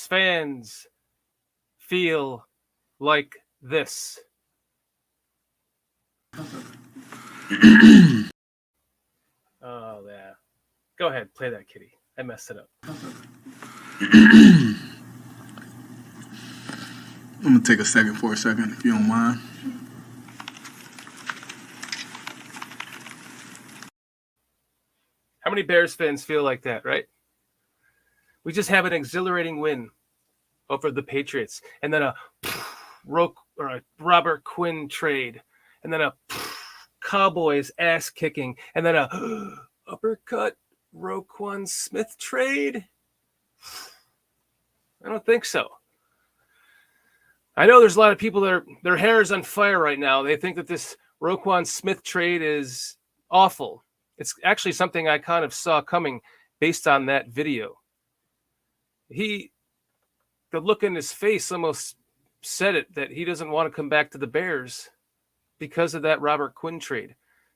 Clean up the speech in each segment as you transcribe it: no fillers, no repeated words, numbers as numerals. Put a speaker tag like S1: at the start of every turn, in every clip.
S1: fans feel like this? Oh, yeah. Go ahead, play that, Kitty. I messed it up.
S2: I'm going to take a second for a second, if you don't mind.
S1: How many Bears fans feel like that, right? We just have an exhilarating win over the Patriots, and then a Robert Quinn trade, and then a Cowboys ass kicking, and then a uppercut Roquan Smith trade. I don't think so. I know there's a lot of people that their hair is on fire right now. They think that this Roquan Smith trade is awful. It's actually something I kind of saw coming based on that video. The look in his face almost said it, that he doesn't want to come back to the Bears because of that Robert Quinn trade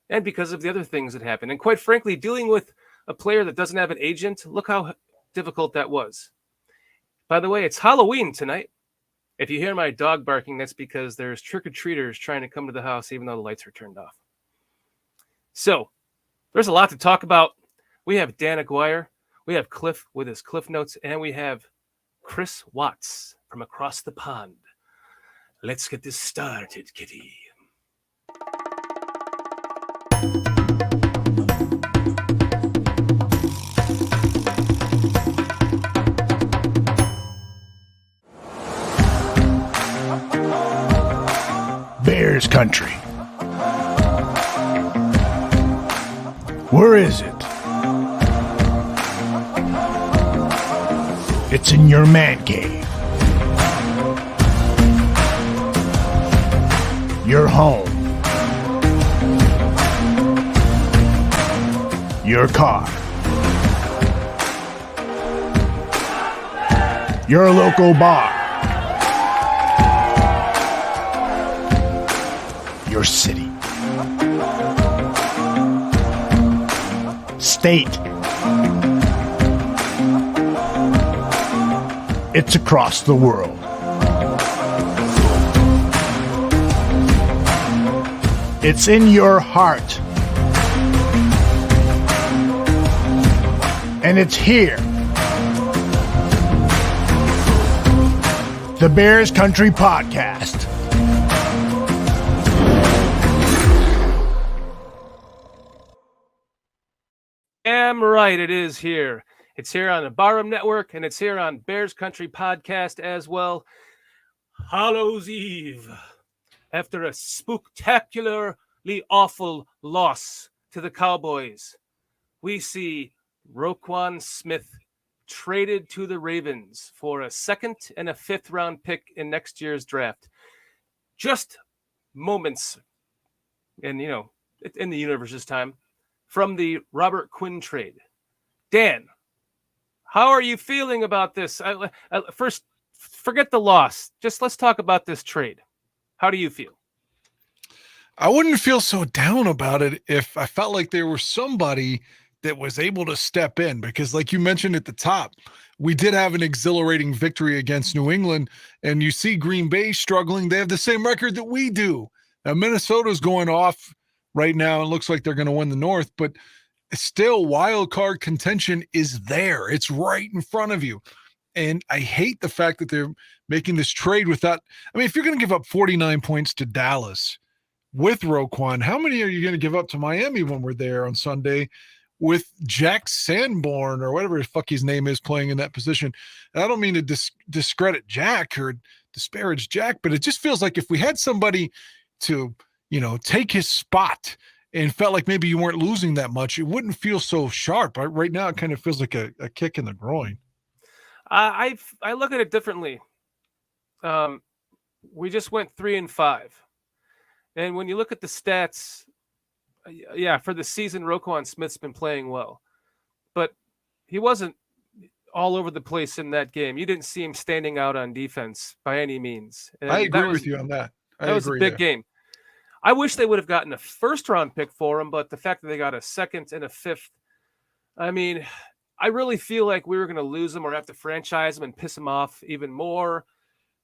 S1: and because of the other things that happened. And quite frankly, dealing with a player that doesn't have an agent, look how difficult that was. By the way, it's Halloween tonight. If you hear my dog barking, that's because there's trick-or-treaters trying to come to the house even though the lights are turned off. So there's a lot to talk about. We have Dan Aguire, we have Cliff with his Cliff Notes, and we have Chris Watts from across the pond. Let's get this started, Kitty.
S3: Bears country. Where is it? It's in your man cave. Your home. Your car. Your local bar. Your city. State. It's across the world. It's in your heart. And it's here. The Bears Country Podcast.
S1: Damn right it is here. It's here on the Barham Network, and it's here on Bears Country Podcast as well. Hallows Eve. After a spooktacularly awful loss to the Cowboys, we see Roquan Smith traded to the Ravens for a 2nd and a 5th round pick in next year's draft. Just moments, and in the universe this time, from the Robert Quinn trade. Dan, how are you feeling about this? First, forget the loss. Just let's talk about this trade. How do you feel?
S4: I wouldn't feel so down about it if I felt like there was somebody that was able to step in, because like you mentioned at the top, we did have an exhilarating victory against New England, and you see Green Bay struggling. They have the same record that we do. Now, Minnesota's going off right now. It looks like they're going to win the North, but still wild card contention is there. It's right in front of you. And I hate the fact that they're making this trade without, if you're going to give up 49 points to Dallas with Roquan, how many are you going to give up to Miami when we're there on Sunday with Jack Sanborn or whatever the fuck his name is playing in that position? And I don't mean to discredit Jack or disparage Jack, but it just feels like if we had somebody to, take his spot and felt like maybe you weren't losing that much, it wouldn't feel so sharp. Right now, it kind of feels like a kick in the groin.
S1: I look at it differently. We just went 3-5. And when you look at the stats, for the season, Roquan Smith's been playing well. But he wasn't all over the place in that game. You didn't see him standing out on defense by any means. And
S4: I agree with you on that.
S1: That was a big game. I wish they would have gotten a 1st round pick for him, but the fact that they got a 2nd and a 5th, I really feel like we were going to lose him or have to franchise him and piss him off even more.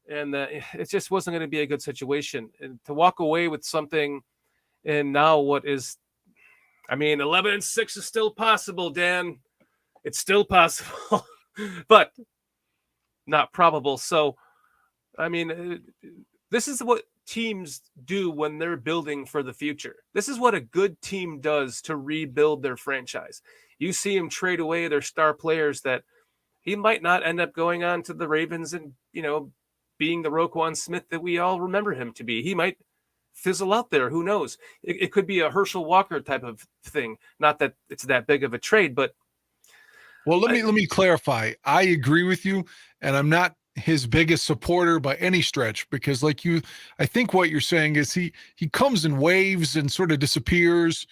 S1: And it just wasn't going to be a good situation. And to walk away with something, and now what is, 11-6 is still possible, Dan. It's still possible, but not probable. So, this is what teams do when they're building for the future. This is what a good team does to rebuild their franchise. You see them trade away their star players that he might not end up going on to the Ravens and, being the Roquan Smith that we all remember him to be. He might fizzle out there. Who knows? It could be a Herschel Walker type of thing. Not that it's that big of a trade, but.
S4: Well, let me clarify. I agree with you, and I'm not his biggest supporter by any stretch, because I think what you're saying is he comes in waves and sort of disappears,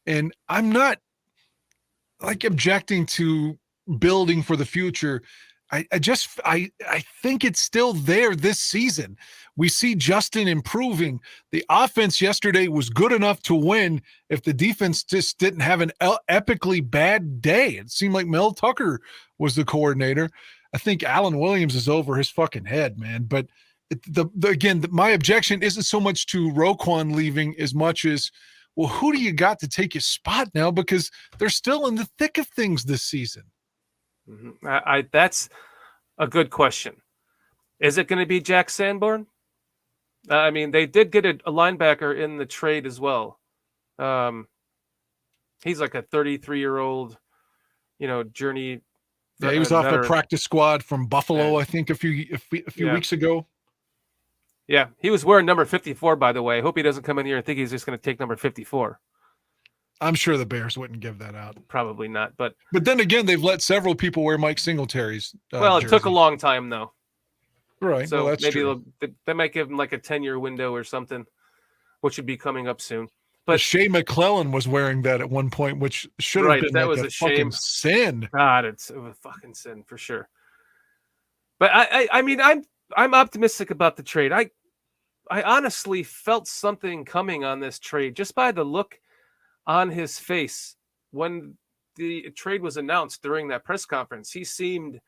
S4: and I'm not objecting to building for the future. I think it's still there this season. We see Justin improving. The offense yesterday was good enough to win if the defense just didn't have an epically bad day. It seemed like Mel Tucker was the coordinator. I think Alan Williams is over his fucking head, man. But my objection isn't so much to Roquan leaving as much as, well, who do you got to take his spot now? Because they're still in the thick of things this season.
S1: Mm-hmm. That's a good question. Is it going to be Jack Sanborn? They did get a linebacker in the trade as well. He's like a 33-year-old, journey.
S4: Yeah, he was off the practice squad from Buffalo, I think, a few weeks ago.
S1: Yeah, he was wearing number 54, by the way. I hope he doesn't come in here and think he's just going to take number 54.
S4: I'm sure the Bears wouldn't give that out.
S1: Probably not, but
S4: then again, they've let several people wear Mike Singletary's.
S1: It took a long time though.
S4: Right.
S1: So
S4: well, that's
S1: maybe
S4: true.
S1: They might give him like a 10-year window or something, which should be coming up soon. But
S4: Shea McClellan was wearing that at one point, which should have been a fucking sin.
S1: God, it's a fucking sin for sure. But I'm optimistic about the trade. I honestly felt something coming on this trade just by the look on his face when the trade was announced during that press conference. He seemed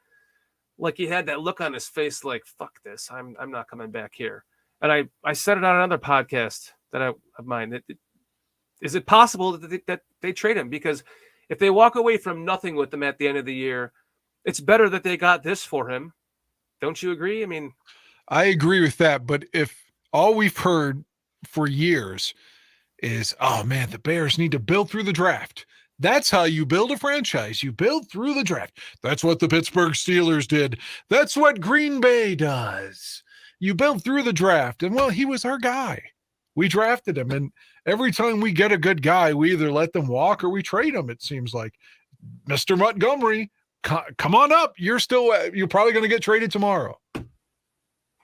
S1: like he had that look on his face like, fuck this, I'm not coming back here. And I said it on another podcast of mine. Is it possible that they trade him? Because if they walk away from nothing with him at the end of the year, it's better that they got this for him. Don't you agree?
S4: I agree with that. But if all we've heard for years is, oh man, the Bears need to build through the draft. That's how you build a franchise. You build through the draft. That's what the Pittsburgh Steelers did. That's what Green Bay does. You build through the draft. And well, he was our guy. We drafted him. And every time we get a good guy, we either let them walk or we trade him. It seems like Mr. Montgomery, come on up. You're probably going to get traded tomorrow.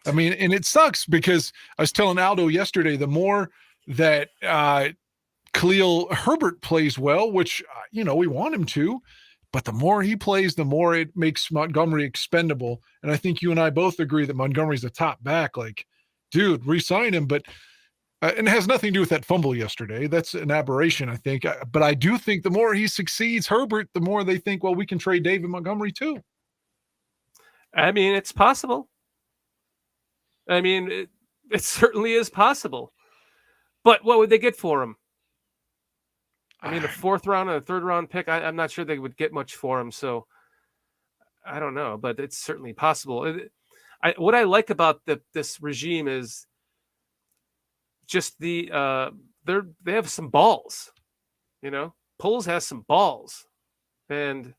S4: And it sucks because I was telling Aldo yesterday, the more that Khalil Herbert plays well, which, we want him to, but the more he plays, the more it makes Montgomery expendable. And I think you and I both agree that Montgomery's the top back. Like, dude, re-sign him. But and it has nothing to do with that fumble yesterday. That's an aberration, I think. But I do think the more he succeeds Herbert, the more they think, well, we can trade David Montgomery too.
S1: It's possible. It certainly is possible. But what would they get for him? A fourth round and a third round pick. I'm not sure they would get much for him. So I don't know, but it's certainly possible. What I like about this regime is just they have some balls. Poles has some balls, and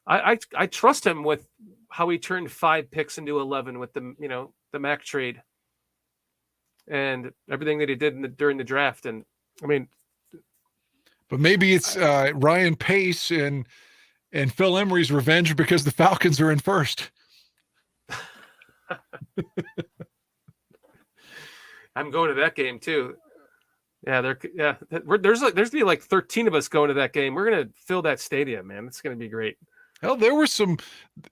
S1: I trust him with how he turned 5 picks into 11 with the Mac trade and everything that he did during the draft. And
S4: but maybe it's Ryan Pace and Phil Emery's revenge because the Falcons are in first.
S1: I'm going to that game too. Yeah, there's be like 13 of us going to that game. We're gonna fill that stadium, man. It's gonna be great.
S4: Hell, there were some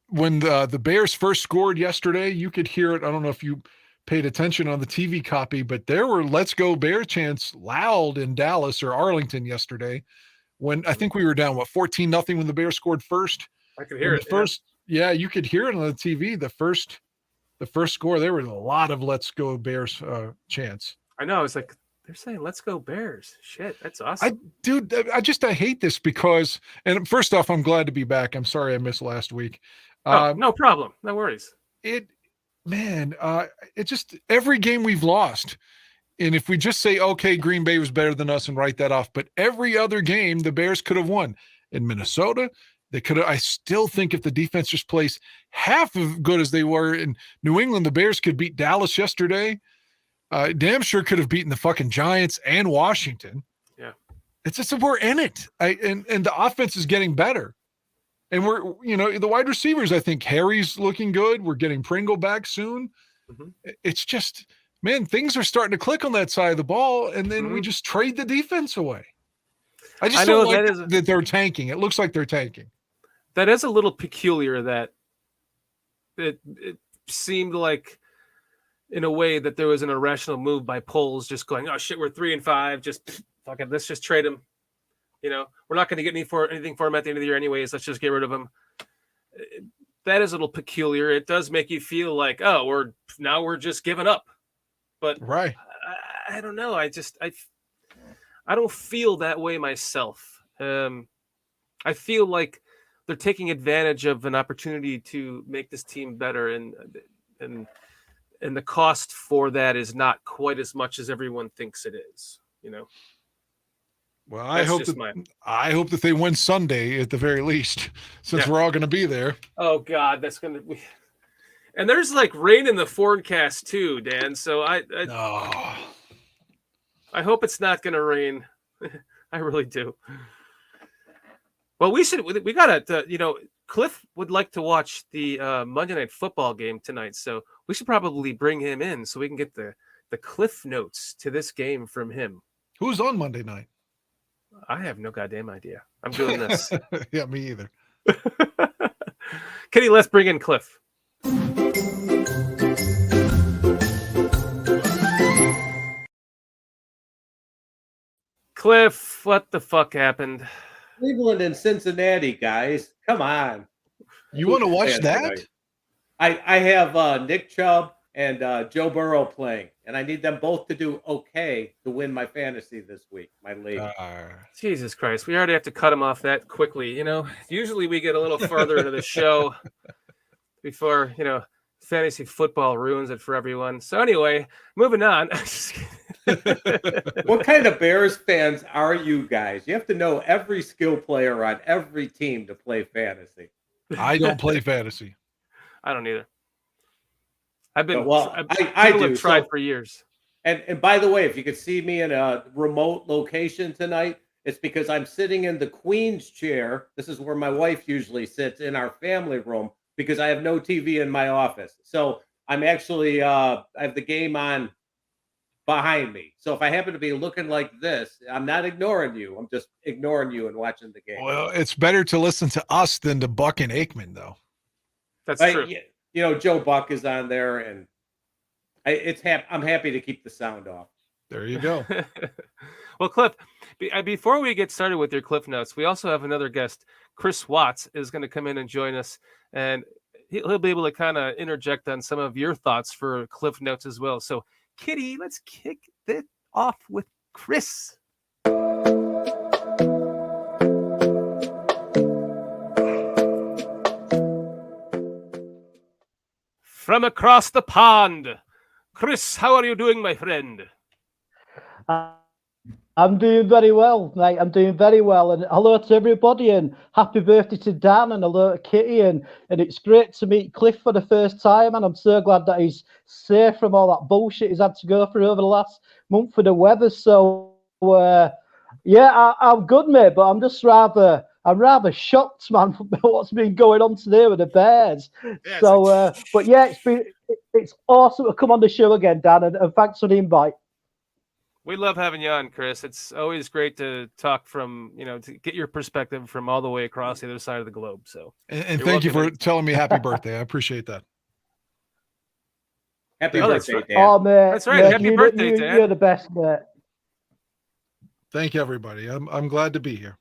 S4: when the Bears first scored yesterday. You could hear it. I don't know if you paid attention on the TV copy, but there were "Let's Go Bear" chants loud in Dallas or Arlington yesterday when I think we were down 14-0 when the Bears scored first.
S1: I could hear
S4: it. You could hear it on the TV. The first score, there was a lot of "Let's go Bears" chants.
S1: I know. It's like they're saying "Let's go Bears." Shit, that's awesome.
S4: I hate this because, and first off, I'm glad to be back. I'm sorry I missed last week.
S1: No problem. No worries.
S4: It just every game we've lost. And if we just say, okay, Green Bay was better than us and write that off, but every other game the Bears could have won. In Minnesota, they could have. I still think if the defense just plays half as good as they were in New England, the Bears could beat Dallas yesterday. Damn sure could have beaten the fucking Giants and Washington.
S1: Yeah.
S4: It's just that we're in it. And the offense is getting better. And we're, the wide receivers, I think Harry's looking good. We're getting Pringle back soon. Mm-hmm. It's just, man, things are starting to click on that side of the ball, and then we just trade the defense away. I don't like that they're tanking. It looks like they're tanking.
S1: That is a little peculiar that it seemed like, in a way, that there was an irrational move by Poles just going, oh, shit, we're 3-5. Just fuck it. Let's just trade him. We're not going to get anything for him at the end of the year anyways. Let's just get rid of him. That is a little peculiar. It does make you feel like, oh, we're just giving up. But
S4: right.
S1: I don't know. I don't feel that way myself. I feel like they're taking advantage of an opportunity to make this team better, and the cost for that is not quite as much as everyone thinks it is.
S4: Well, I hope that they win Sunday at the very least, since we're all going to be there.
S1: Oh God, that's going to be. And there's like rain in the forecast too, Dan. So I hope it's not going to rain. I really do. Well, we got to, Cliff would like to watch the Monday Night Football game tonight. So we should probably bring him in so we can get the Cliff notes to this game from him.
S4: Who's on Monday night?
S1: I have no goddamn idea. I'm doing this.
S4: Yeah, me either.
S1: Kitty, let's bring in Cliff. Cliff, what the fuck happened?
S5: Cleveland and Cincinnati, guys. Come on.
S4: You want to watch that?
S5: I have Nick Chubb and Joe Burrow playing, and I need them both to do okay to win my fantasy this week, my league.
S1: Jesus Christ. We already have to cut him off that quickly. Usually we get a little further into the show before, fantasy football ruins it for everyone. So anyway, moving on.
S5: What kind of Bears fans are you guys? You have to know every skill player on every team to play fantasy.
S4: I don't play fantasy.
S1: I don't either. I've been
S5: I do
S1: tried for years.
S5: And by the way, if you could see me in a remote location tonight, it's because I'm sitting in the Queen's chair. This is where my wife usually sits in our family room because I have no TV in my office. So I'm actually I have the game on behind me. So if I happen to be looking like this, I'm not ignoring you. I'm just ignoring you and watching the game.
S4: Well, it's better to listen to us than to Buck and Aikman, though.
S1: That's true.
S5: Joe Buck is on there, and I'm happy to keep the sound off.
S4: There you go.
S1: Well, Cliff, before we get started with your Cliff Notes, we also have another guest. Chris Watts is going to come in and join us, and he'll be able to kind of interject on some of your thoughts for Cliff Notes as well. So, Kitty, let's kick it off with Chris. From across the pond, Chris, how are you doing, my friend?
S6: I'm doing very well, mate. I'm doing very well. And hello to everybody, and happy birthday to Dan, and hello to Kitty. And it's great to meet Cliff for the first time. And I'm so glad that he's safe from all that bullshit he's had to go through over the last month for the weather. So, I'm good, mate. But I'm just rather shocked, man, what's been going on today with the Bears.
S1: Yeah,
S6: so, it's awesome to come on the show again, Dan, and thanks for the invite.
S1: We love having you on, Chris. It's always great to talk from, to get your perspective from all the way across the other side of the globe. So,
S4: and thank you for telling me happy birthday. I appreciate that.
S5: Happy birthday, Dan.
S6: Oh, man.
S1: That's right. Happy birthday, Dan.
S6: You're the best, mate.
S4: Thank you, everybody. I'm glad to be here.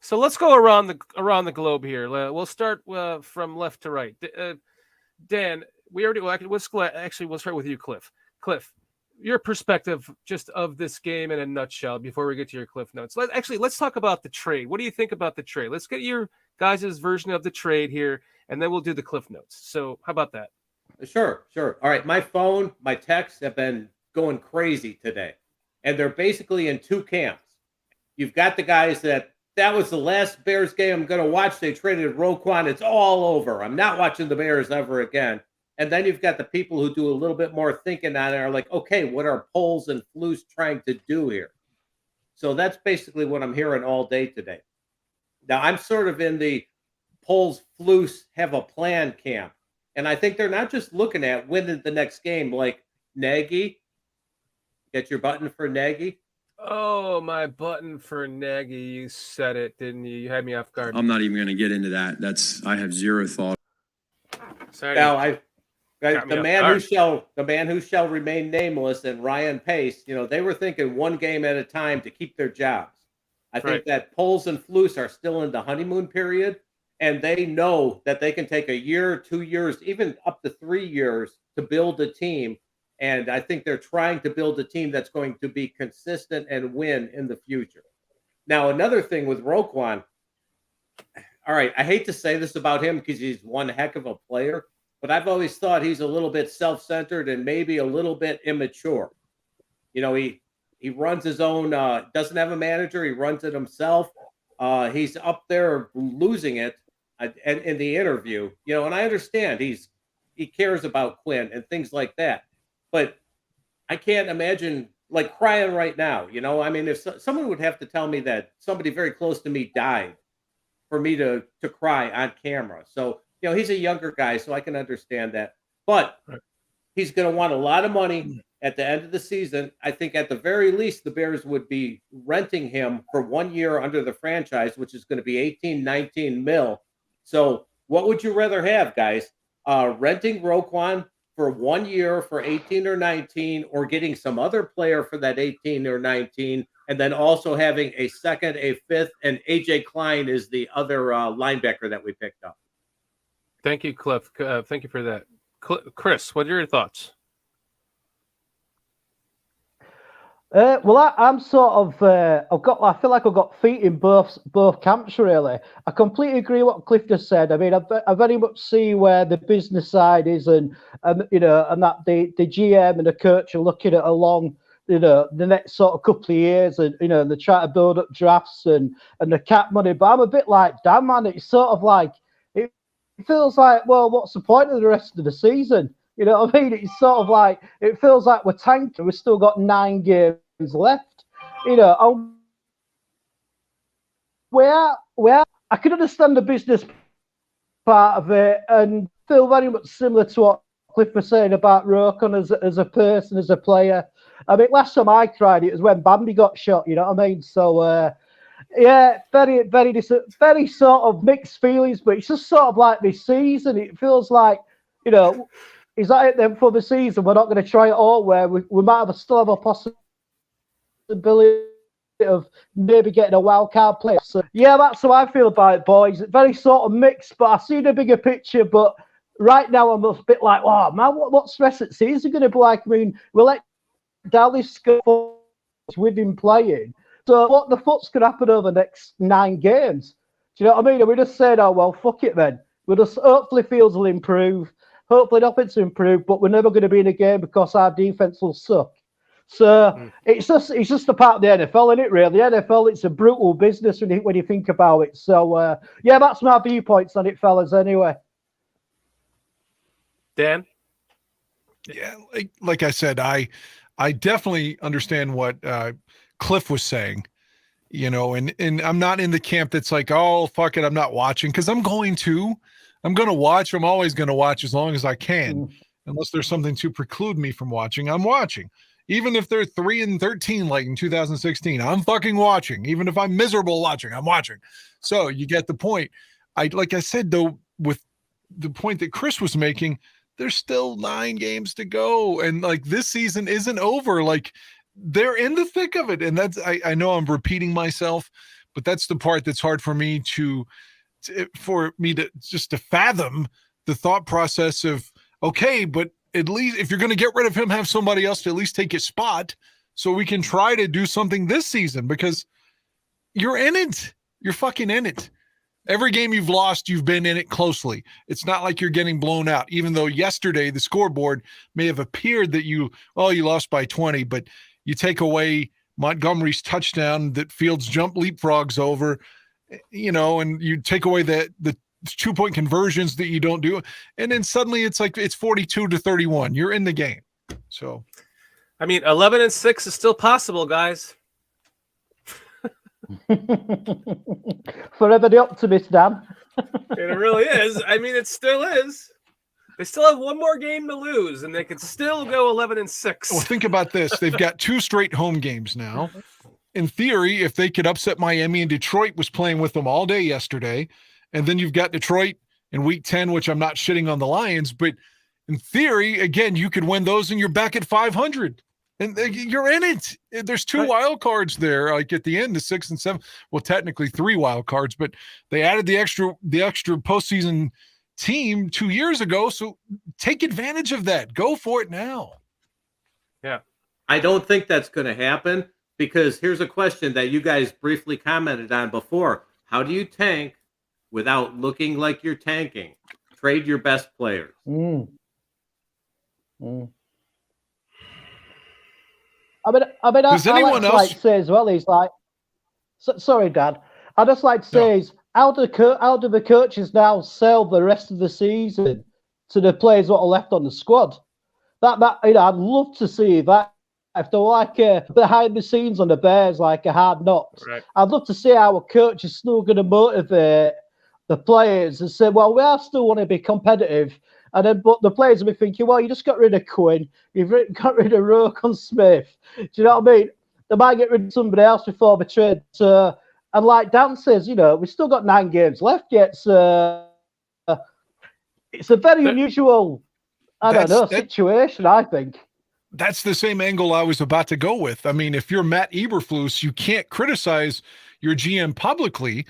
S1: So let's go around the globe here. We'll start from left to right. Dan, we'll start with you, Cliff. Cliff, your perspective just of this game in a nutshell before we get to your Cliff notes. Let's talk about the trade. What do you think about the trade? Let's get your guys' version of the trade here, and then we'll do the Cliff notes. So how about that?
S5: Sure. All right. My phone, my texts have been going crazy today, and they're basically in two camps. You've got the guys that was the last Bears game I'm going to watch. They traded Roquan. It's all over. I'm not watching the Bears ever again. And then you've got the people who do a little bit more thinking on it, are like, okay, what are Poles and Flus trying to do here? So that's basically what I'm hearing all day today. Now, I'm sort of in the Poles, Flus have a plan camp. And I think they're not just looking at winning the next game like Nagy. Get your button for Nagy.
S1: Oh, my button for Nagy. You said it, didn't you? You had me off guard.
S7: I'm not even going to get into that. I have zero thought.
S1: Sorry.
S5: Now, the man who shall remain nameless and Ryan Pace, they were thinking one game at a time to keep their jobs. I think that Poles and Flus are still in the honeymoon period, and they know that they can take a year, 2 years, even up to 3 years to build a team. And I think they're trying to build a team that's going to be consistent and win in the future. Now, another thing with Roquan, all right, I hate to say this about him because he's one heck of a player, but I've always thought he's a little bit self-centered and maybe a little bit immature. He runs his own, doesn't have a manager. He runs it himself. He's up there losing it in the interview, and I understand he cares about Quinn and things like that. But I can't imagine like crying right now. I mean, if someone would have to tell me that somebody very close to me died for me to cry on camera. So, he's a younger guy, so I can understand that. But he's going to want a lot of money at the end of the season. I think at the very least, the Bears would be renting him for 1 year under the franchise, which is going to be 18, 19 mil. So what would you rather have, guys? Renting Roquan for 1 year for 18 or 19, or getting some other player for that 18 or 19, and then also having a second, a fifth, and AJ Klein is the other linebacker that we picked up.
S1: Thank you, Cliff. Thank you for that. Chris, what are your thoughts?
S6: Well, I'm sort of. I feel like I've got feet in both camps. Really, I completely agree with what Cliff just said. I mean, I very much see where the business side is, and and that the GM and the coach are looking at along, the next sort of couple of years, and they try to build up drafts and the cap money. But I'm a bit like, damn man, it's sort of like it feels like, well, what's the point of the rest of the season? You know what I mean? It's sort of like, it feels like we're tanking. We've still got 9 games left. Where I can understand the business part of it and feel very much similar to what Cliff was saying about Roquan as a person, as a player. I mean, last time I cried, it was when Bambi got shot, you know what I mean? So, yeah, very sort of mixed feelings, but it's just sort of like this season. It feels like, is that it then for the season? We're not going to try it all, where we might still have a possibility of maybe getting a wild card play. So, yeah, that's how I feel about it, boys. Very sort of mixed, but I see the bigger picture. But right now, I'm a bit like, oh, man, what's the rest of the season going to be like? I mean, we'll let Dallas go with him playing. So what the fuck's going to happen over the next 9 games? Do you know what I mean? And we just said, oh, well, fuck it then. We'll just hopefully fields will improve. Hopefully nothing's improved, but we're never going to be in a game because our defense will suck. So it's just a part of the NFL, isn't it, really? The NFL, it's a brutal business when you think about it. So, yeah, that's my viewpoints on it, fellas, anyway.
S1: Dan?
S4: Yeah, like I said, I definitely understand what Cliff was saying, and I'm not in the camp that's like, oh, fuck it, I'm not watching, because I'm going to watch. I'm always going to watch as long as I can, unless there's something to preclude me from watching. I'm watching. Even if they're 3-13, like in 2016, I'm fucking watching. Even if I'm miserable watching, I'm watching. So you get the point. Like I said, though, with the point that Chris was making, there's still 9 games to go. And like this season isn't over. Like they're in the thick of it. And that's, I know I'm repeating myself, but that's the part that's hard for me to just to fathom the thought process of, okay, but at least if you're going to get rid of him, have somebody else to at least take his spot so we can try to do something this season, because you're in it. You're fucking in it. Every game you've lost, you've been in it closely. It's not like you're getting blown out, even though yesterday the scoreboard may have appeared that you lost by 20, but you take away Montgomery's touchdown that Fields jump leapfrogs over, and you take away the 2-point conversions that you don't do. And then suddenly it's like it's 42-31. You're in the game. So,
S1: 11-6 is still possible, guys.
S6: Forever the optimist, Dan.
S1: It really is. It still is. They still have one more game to lose, and they could still go 11-6.
S4: Well, think about this. They've got 2 straight home games now. In theory, if they could upset Miami, and Detroit was playing with them all day yesterday, and then you've got Detroit in week 10, which I'm not shitting on the Lions, but in theory, again, you could win those and you're back at 500. And you're in it. There's 2 wild cards there, like at the end, the 6 and 7. Well, technically 3 wild cards, but they added the extra postseason team 2 years ago. So take advantage of that. Go for it now.
S1: Yeah.
S5: I don't think that's going to happen, because here's a question that you guys briefly commented on before. How do you tank without looking like you're tanking? Trade your best players.
S4: Does anyone else
S6: say as well? He's like, sorry, Dad. I just like to say is how do the coaches now sell the rest of the season to the players that are left on the squad? That I'd love to see that. If they're like behind the scenes on the Bears, like a Hard Knocks,
S1: right.
S6: I'd love to see how a coach is still going to motivate the players and say, well, we are still want to be competitive. And then, but the players will be thinking, well, you just got rid of Quinn, you've got rid of Roquan Smith. Do you know what I mean? They might get rid of somebody else before the trade. So, and like Dan says, we've still got 9 games left yet. So it's a very unusual, situation, I think.
S4: That's the same angle I was about to go with. If you're Matt Eberflus, you can't criticize your GM publicly,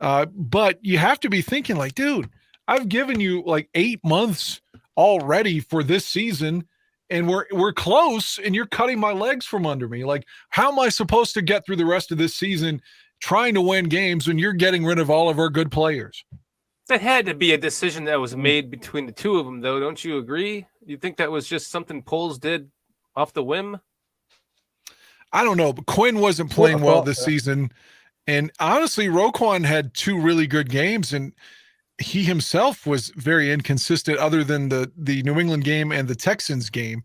S4: but you have to be thinking like, dude, I've given you like 8 months already for this season, and we're close, and you're cutting my legs from under me. Like, how am I supposed to get through the rest of this season trying to win games when you're getting rid of all of our good players?
S1: That had to be a decision that was made between the 2 of them, though. Don't you agree? You think that was just something Poles did off the whim?
S4: I don't know, but Quinn wasn't playing well this season. And honestly, Roquan had 2 really good games, and he himself was very inconsistent other than the New England game and the Texans game.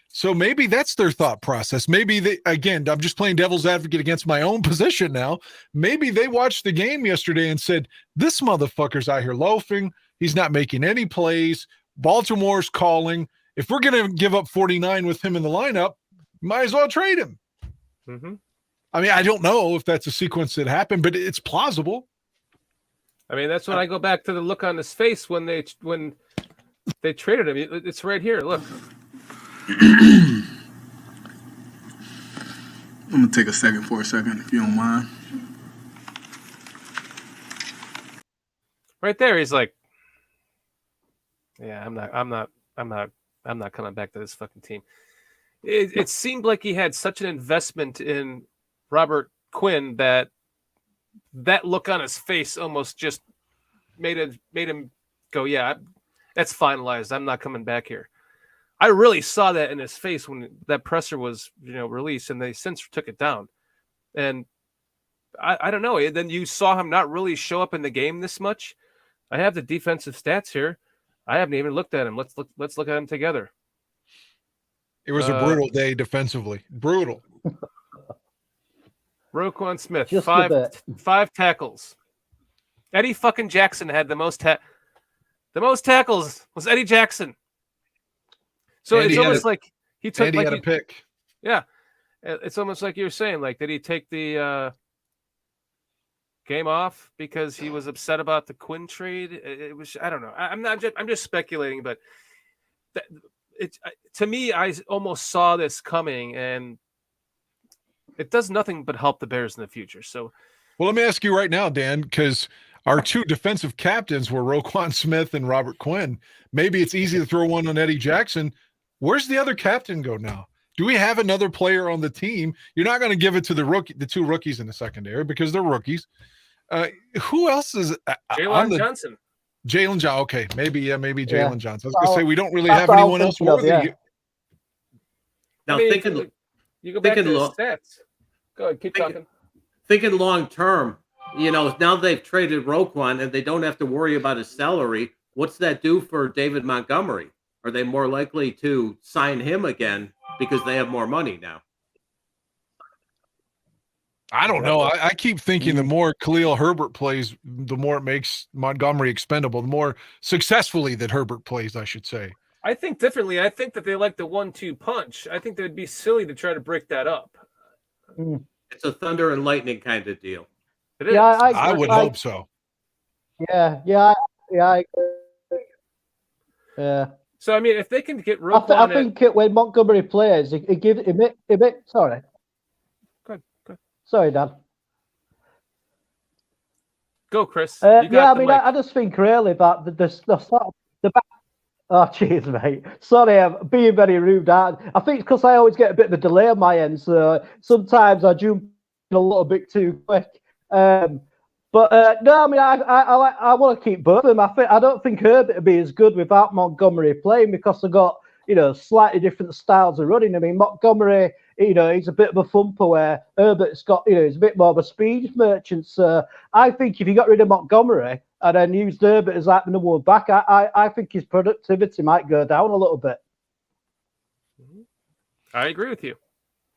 S4: So maybe that's their thought process. Maybe I'm just playing devil's advocate against my own position now. Maybe they watched the game yesterday and said, this motherfucker's out here loafing. He's not making any plays. Baltimore's calling. If we're going to give up 49 with him in the lineup, might as well trade him.
S1: Mm-hmm.
S4: I don't know if that's a sequence that happened, but it's plausible.
S1: That's when I go back to the look on his face when they traded him. It's right here. Look.
S2: I'm gonna take a second for a second, if you don't mind.
S1: Right there, he's like, "Yeah, I'm not coming back to this fucking team." It seemed like he had such an investment in Robert Quinn that look on his face almost just made him go, "Yeah, that's finalized. I'm not coming back here." I really saw that in his face when that presser was, released, and they since took it down. And I don't know. Then you saw him not really show up in the game this much. I have the defensive stats here. I haven't even looked at him. Let's look at him together.
S4: It was a brutal day defensively. Brutal.
S1: Roquan Smith,
S6: Just
S1: 5 tackles. Eddie fucking Jackson had the most tackles was Eddie Jackson. So
S4: Eddie
S1: it's almost like he took
S4: Eddie had a pick.
S1: Yeah. It's almost like you were saying, like, did he take the game off because he was upset about the Quinn trade? It was, I don't know. I'm just speculating, but to me, I almost saw this coming, and it does nothing but help the Bears in the future. So
S4: Well, let me ask you right now, Dan, because our two defensive captains were Roquan Smith and Robert Quinn. Maybe it's easy to throw one on Eddie Jackson. Where's the other captain go now? Do we have another player on the team? You're not going to give it to the two rookies in the secondary because they're rookies. Who else is
S1: Jalen Johnson?
S4: Jalen Johnson. Okay, maybe Jalen
S6: Yeah.
S4: Johnson. I was going to say we don't really
S6: That's
S4: have
S6: what I
S4: anyone
S6: was
S4: else
S6: thinking of,
S4: worthy.
S6: yeah.
S5: Now,
S1: I mean,
S5: thinking
S1: you go back to
S5: thinking
S1: the
S5: lo-
S1: stats. Go ahead, keep talking.
S5: thinking long term, now they've traded Roquan and they don't have to worry about his salary. What's that do for David Montgomery? Are they more likely to sign him again because they have more money now?
S4: I don't know. I keep thinking the more Khalil Herbert plays, the more it makes Montgomery expendable, the more successfully that Herbert plays, I should say.
S1: I think differently. I think that they like the 1-2 punch. I think they'd be silly to try to break that up.
S5: It's a thunder and lightning kind of deal.
S1: It is.
S6: Yeah,
S4: I would hope so.
S6: I agree. Yeah.
S1: So I mean, if they can get
S6: I
S1: Roquan,
S6: think when Montgomery plays, it gives it. Sorry.
S1: Good.
S6: Sorry, Dan.
S1: Go, Chris.
S6: Yeah,
S1: the
S6: I mean,
S1: mic.
S6: I just think really that the back. Oh, cheers, mate. Sorry, I'm being very rude. I think it's because I always get a bit of a delay on my end, so sometimes I jump in a little bit too quick. No, I mean, I want to keep both of them. I don't think Herbert would be as good without Montgomery playing because they've got slightly different styles of running. I mean, Montgomery, he's a bit of a thumper where Herbert's got, he's a bit more of a speed merchant. So I think if you got rid of Montgomery and then used Herbert as like the number one back, I think his productivity might go down a little bit.
S1: I agree with you.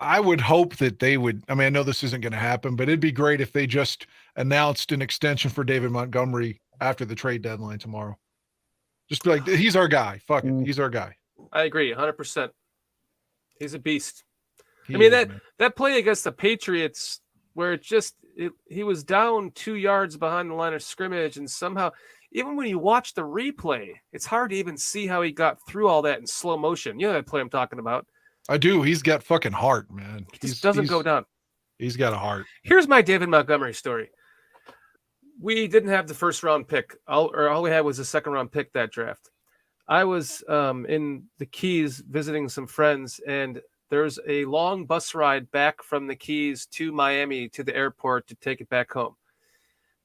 S4: I would hope that they would. I mean, I know this isn't going to happen, but it'd be great if they just announced an extension for David Montgomery after the trade deadline tomorrow. Just be like, he's our guy. Fuck it. He's our guy.
S1: I agree 100%. He's a beast.
S4: He
S1: I mean,
S4: is, man.
S1: that play against the Patriots where he was down 2 yards behind the line of scrimmage, and somehow, even when you watch the replay, it's hard to even see how he got through all that in slow motion. You know that play I'm talking about?
S4: I do. He's got fucking heart, man.
S1: He just doesn't go down.
S4: He's got a heart.
S1: Here's my David Montgomery story. We didn't have the first round pick. All we had was a second round pick that draft. I was in the Keys visiting some friends, and there's a long bus ride back from the Keys to Miami to the airport to take it back home.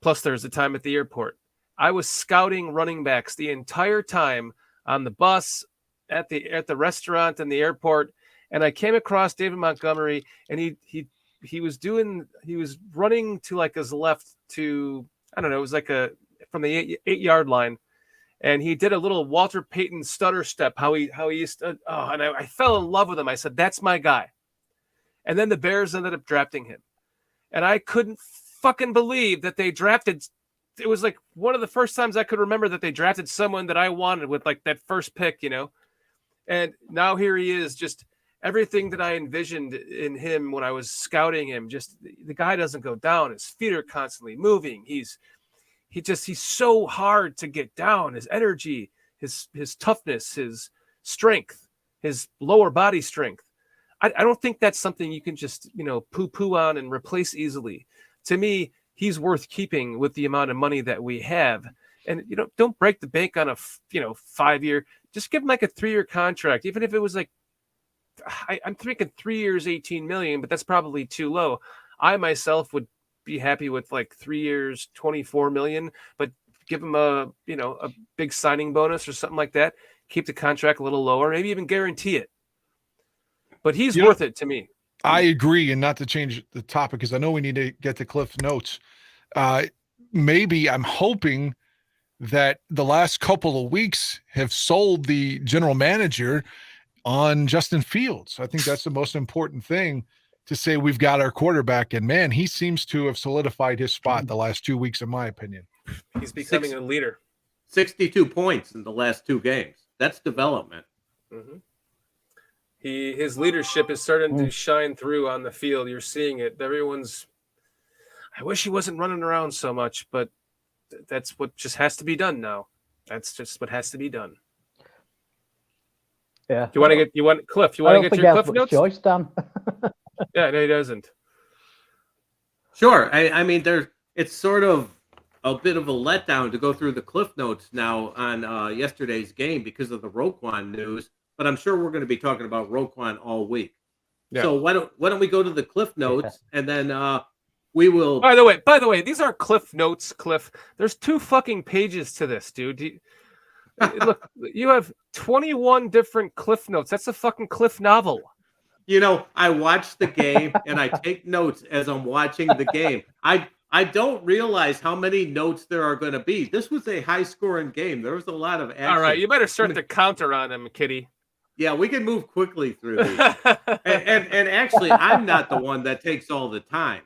S1: Plus, there's the time at the airport. I was scouting running backs the entire time on the bus, at the restaurant, and the airport, and I came across David Montgomery, and he was running to like his left to, I don't know, it was like from the 8-yard line. And he did a little Walter Payton stutter step, how he used to, and I fell in love with him. I said, that's my guy. And then the Bears ended up drafting him. And I couldn't fucking believe that they drafted. It was like one of the first times I could remember that they drafted someone that I wanted with like that first pick, And now here he is, just everything that I envisioned in him when I was scouting him. Just the guy doesn't go down. His feet are constantly moving. He's so hard to get down. His energy, his toughness, his strength, his lower body strength. I don't think that's something you can just, poo-poo on and replace easily. To me, he's worth keeping with the amount of money that we have. And, don't break the bank on a, 5-year. Just give him like a 3-year contract, even if it was like, I'm thinking 3 years, 18 million, but that's probably too low. I myself would be happy with like 3 years, 24 million, but give him a big signing bonus or something like that. Keep the contract a little lower, maybe even guarantee it. But he's worth it to me.
S4: I agree. And not to change the topic, because I know we need to get to Cliff's notes. Maybe I'm hoping that the last couple of weeks have sold the general manager on Justin Fields. I think that's the most important thing, to say we've got our quarterback, and man, he seems to have solidified his spot the last 2 weeks, in my opinion.
S1: He's becoming a leader.
S5: 62 points in the last 2 games. That's development.
S1: Mm-hmm. His leadership is starting to shine through on the field. You're seeing it. I wish he wasn't running around so much, but that's what just has to be done now. That's just what has to be done.
S6: Yeah.
S1: Cliff? You want to get your Cliff notes?
S6: Choice, Dan.
S1: Yeah, no, he doesn't.
S5: Sure. I mean, it's sort of a bit of a letdown to go through the cliff notes now on yesterday's game because of the Roquan news. But I'm sure we're going to be talking about Roquan all week.
S1: Yeah.
S5: So why don't we go to the cliff notes and then we will.
S1: By the way, these aren't cliff notes, Cliff. There's 2 fucking pages to this, dude. Look, you have 21 different cliff notes. That's a fucking cliff novel.
S5: You know, I watch the game and I take notes as I'm watching the game. I don't realize how many notes there are going to be. This was a high-scoring game. There was a lot of action.
S1: All right, you better start the counter on them, Kitty.
S5: Yeah, we can move quickly through these. and actually, I'm not the one that takes all the time.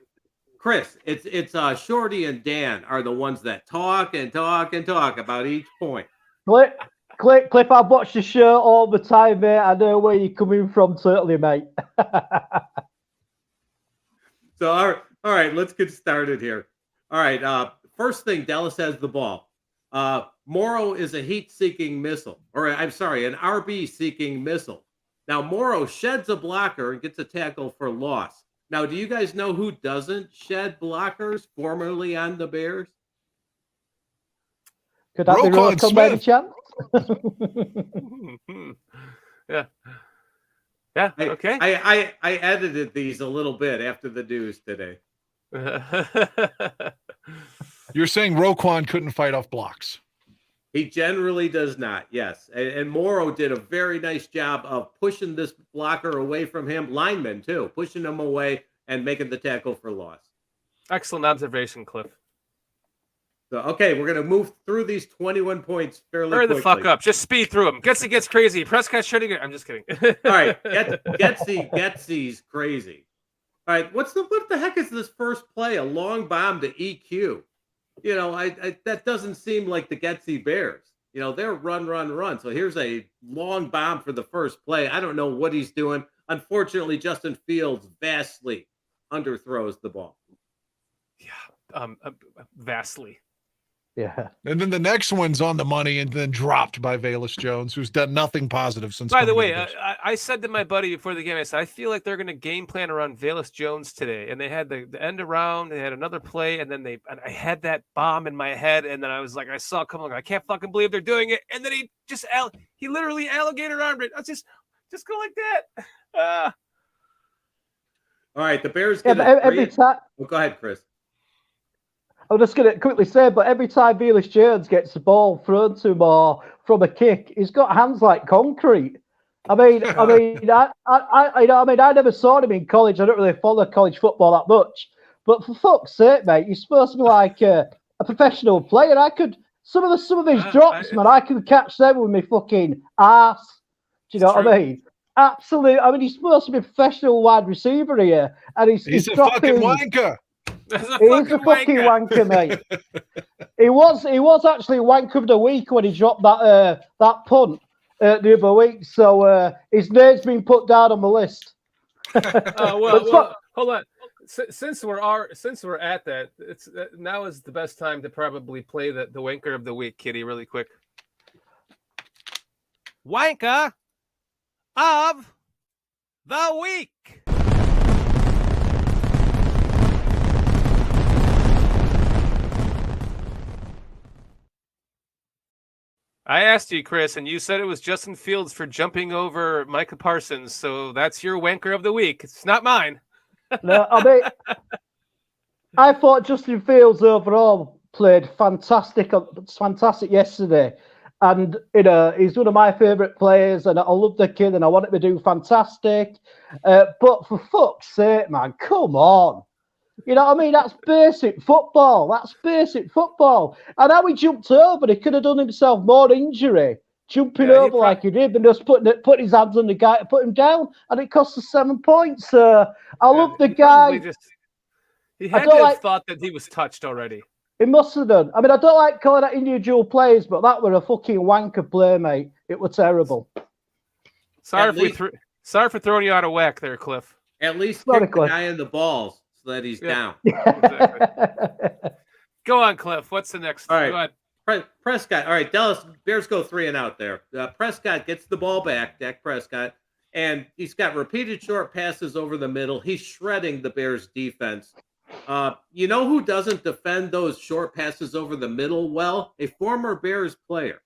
S5: Chris, it's Shorty and Dan are the ones that talk and talk and talk about each point.
S6: Cliff, I've watched the show all the time, mate. I know where you're coming from totally, mate.
S5: So, all right, let's get started here. All right, first thing, Dallas has the ball. Morrow is a heat-seeking missile, or I'm sorry, an RB-seeking missile. Now, Morrow sheds a blocker and gets a tackle for loss. Now, do you guys know who doesn't shed blockers formerly on the Bears?
S6: Could that be
S4: Roquan
S6: Roquan by any
S4: Smith.
S6: chance?
S1: Yeah. Okay.
S5: I edited these a little bit after the news today.
S4: You're saying Roquan couldn't fight off blocks.
S5: He generally does not, yes. And Morrow did a very nice job of pushing this blocker away from him, lineman too, pushing him away and making the tackle for loss.
S1: Excellent observation, Cliff.
S5: So, okay, we're going to move through these 21 points fairly
S1: Hurry
S5: quickly.
S1: the fuck up. Just speed through them. Getsy gets crazy. Prescott's shooting it. I'm just kidding.
S5: All right, Getsy's crazy. All right, what the heck is this first play? A long bomb to EQ. You know, I that doesn't seem like the Getsy Bears. You know, they're run. So here's a long bomb for the first play. I don't know what he's doing. Unfortunately, Justin Fields vastly underthrows the ball.
S1: Yeah, vastly.
S6: Yeah.
S4: And then the next one's on the money and then dropped by Velus Jones, who's done nothing positive since.
S1: By the
S4: coming
S1: way,
S4: to the Bears.
S1: I said to my buddy before the game, I said, I feel like they're going to game plan around Velus Jones today. And they had the end around, they had another play, and then I had that bomb in my head, and then I was like, I saw it come along. I can't fucking believe they're doing it. And then he literally alligator armed it. I was just go like that.
S5: All right, the Bears
S6: Yeah,
S5: get
S6: but every time.
S5: Oh, go ahead, Chris.
S6: I'm just going to quickly say, but every time Velus Jones gets the ball thrown to him or from a kick, he's got hands like concrete. I never saw him in college. I don't really follow college football that much. But for fuck's sake, mate, you're supposed to be like a professional player. Some of his drops, man, I can catch them with my fucking ass. Do you know what I mean? Absolutely. I mean, he's supposed to be a professional wide receiver here, and he's
S4: a
S6: dropping,
S4: fucking wanker.
S6: He's a fucking wanker, mate. He was actually wanker of the week when he dropped that punt the other week. So his name's been put down on the list.
S1: Well, hold on. Since we're at that, now is the best time to probably play the wanker of the week, Kitty, really quick. Wanker of the week. I asked you, Chris, and you said it was Justin Fields for jumping over Micah Parsons. So that's your wanker of the week. It's not mine.
S6: No, I mean, I thought Justin Fields overall played fantastic yesterday. And, you know, he's one of my favourite players, and I love the kid, and I want him to do fantastic. But for fuck's sake, man, come on. You know what I mean? That's basic football. And how he jumped over, he could have done himself more injury, jumping over like he did, and just putting his hands on the guy to put him down, and it cost us 7 points. I love the guy.
S1: He had to have thought that he was touched already.
S6: He must have done. I mean, I don't like calling out individual plays, but that were a fucking wanker play, mate. It was terrible.
S1: Sorry for throwing you out of whack there, Cliff.
S5: At least kick the guy in the balls so that he's down.
S1: Exactly. Go on, Cliff. What's the next?
S5: All right.
S1: Go ahead.
S5: Prescott. All right, Dallas, Bears go 3 and out there. Prescott gets the ball back, Dak Prescott, and he's got repeated short passes over the middle. He's shredding the Bears defense. You know who doesn't defend those short passes over the middle well? A former Bears player.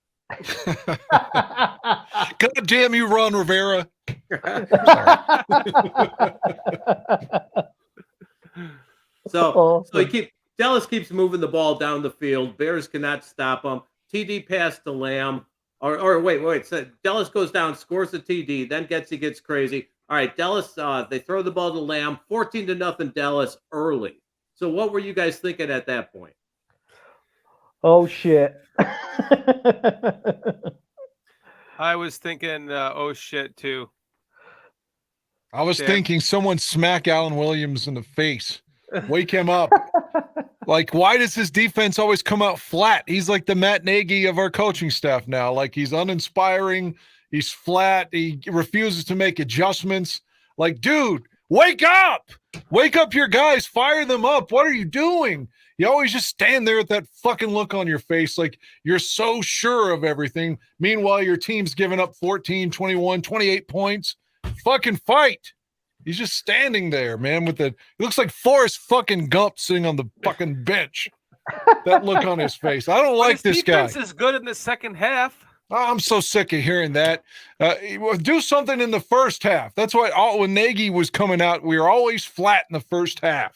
S4: God damn you, Ron Rivera.
S5: So Dallas keeps moving the ball down the field. Bears cannot stop them. TD pass to Lamb. Or wait. So Dallas goes down, scores a TD, then gets crazy. All right, Dallas, they throw the ball to Lamb, 14-0 Dallas early. So what were you guys thinking at that point?
S6: Oh, shit.
S1: I was thinking, oh, shit, too.
S4: I was thinking someone smack Alan Williams in the face. Wake him up. Like, why does his defense always come out flat? He's like the Matt Nagy of our coaching staff now. Like, he's uninspiring. He's flat. He refuses to make adjustments. Like, dude, wake up. Wake up your guys. Fire them up. What are you doing? You always just stand there with that fucking look on your face like you're so sure of everything. Meanwhile, your team's giving up 14, 21, 28 points. Fucking fight. He's just standing there, man, with it looks like Forrest fucking Gump sitting on the fucking bench. That look on his face. I don't like this guy.
S1: Defense is good in the second half.
S4: I'm so sick of hearing that. Do something in the first half. That's why when Nagy was coming out, we were always flat in the first half.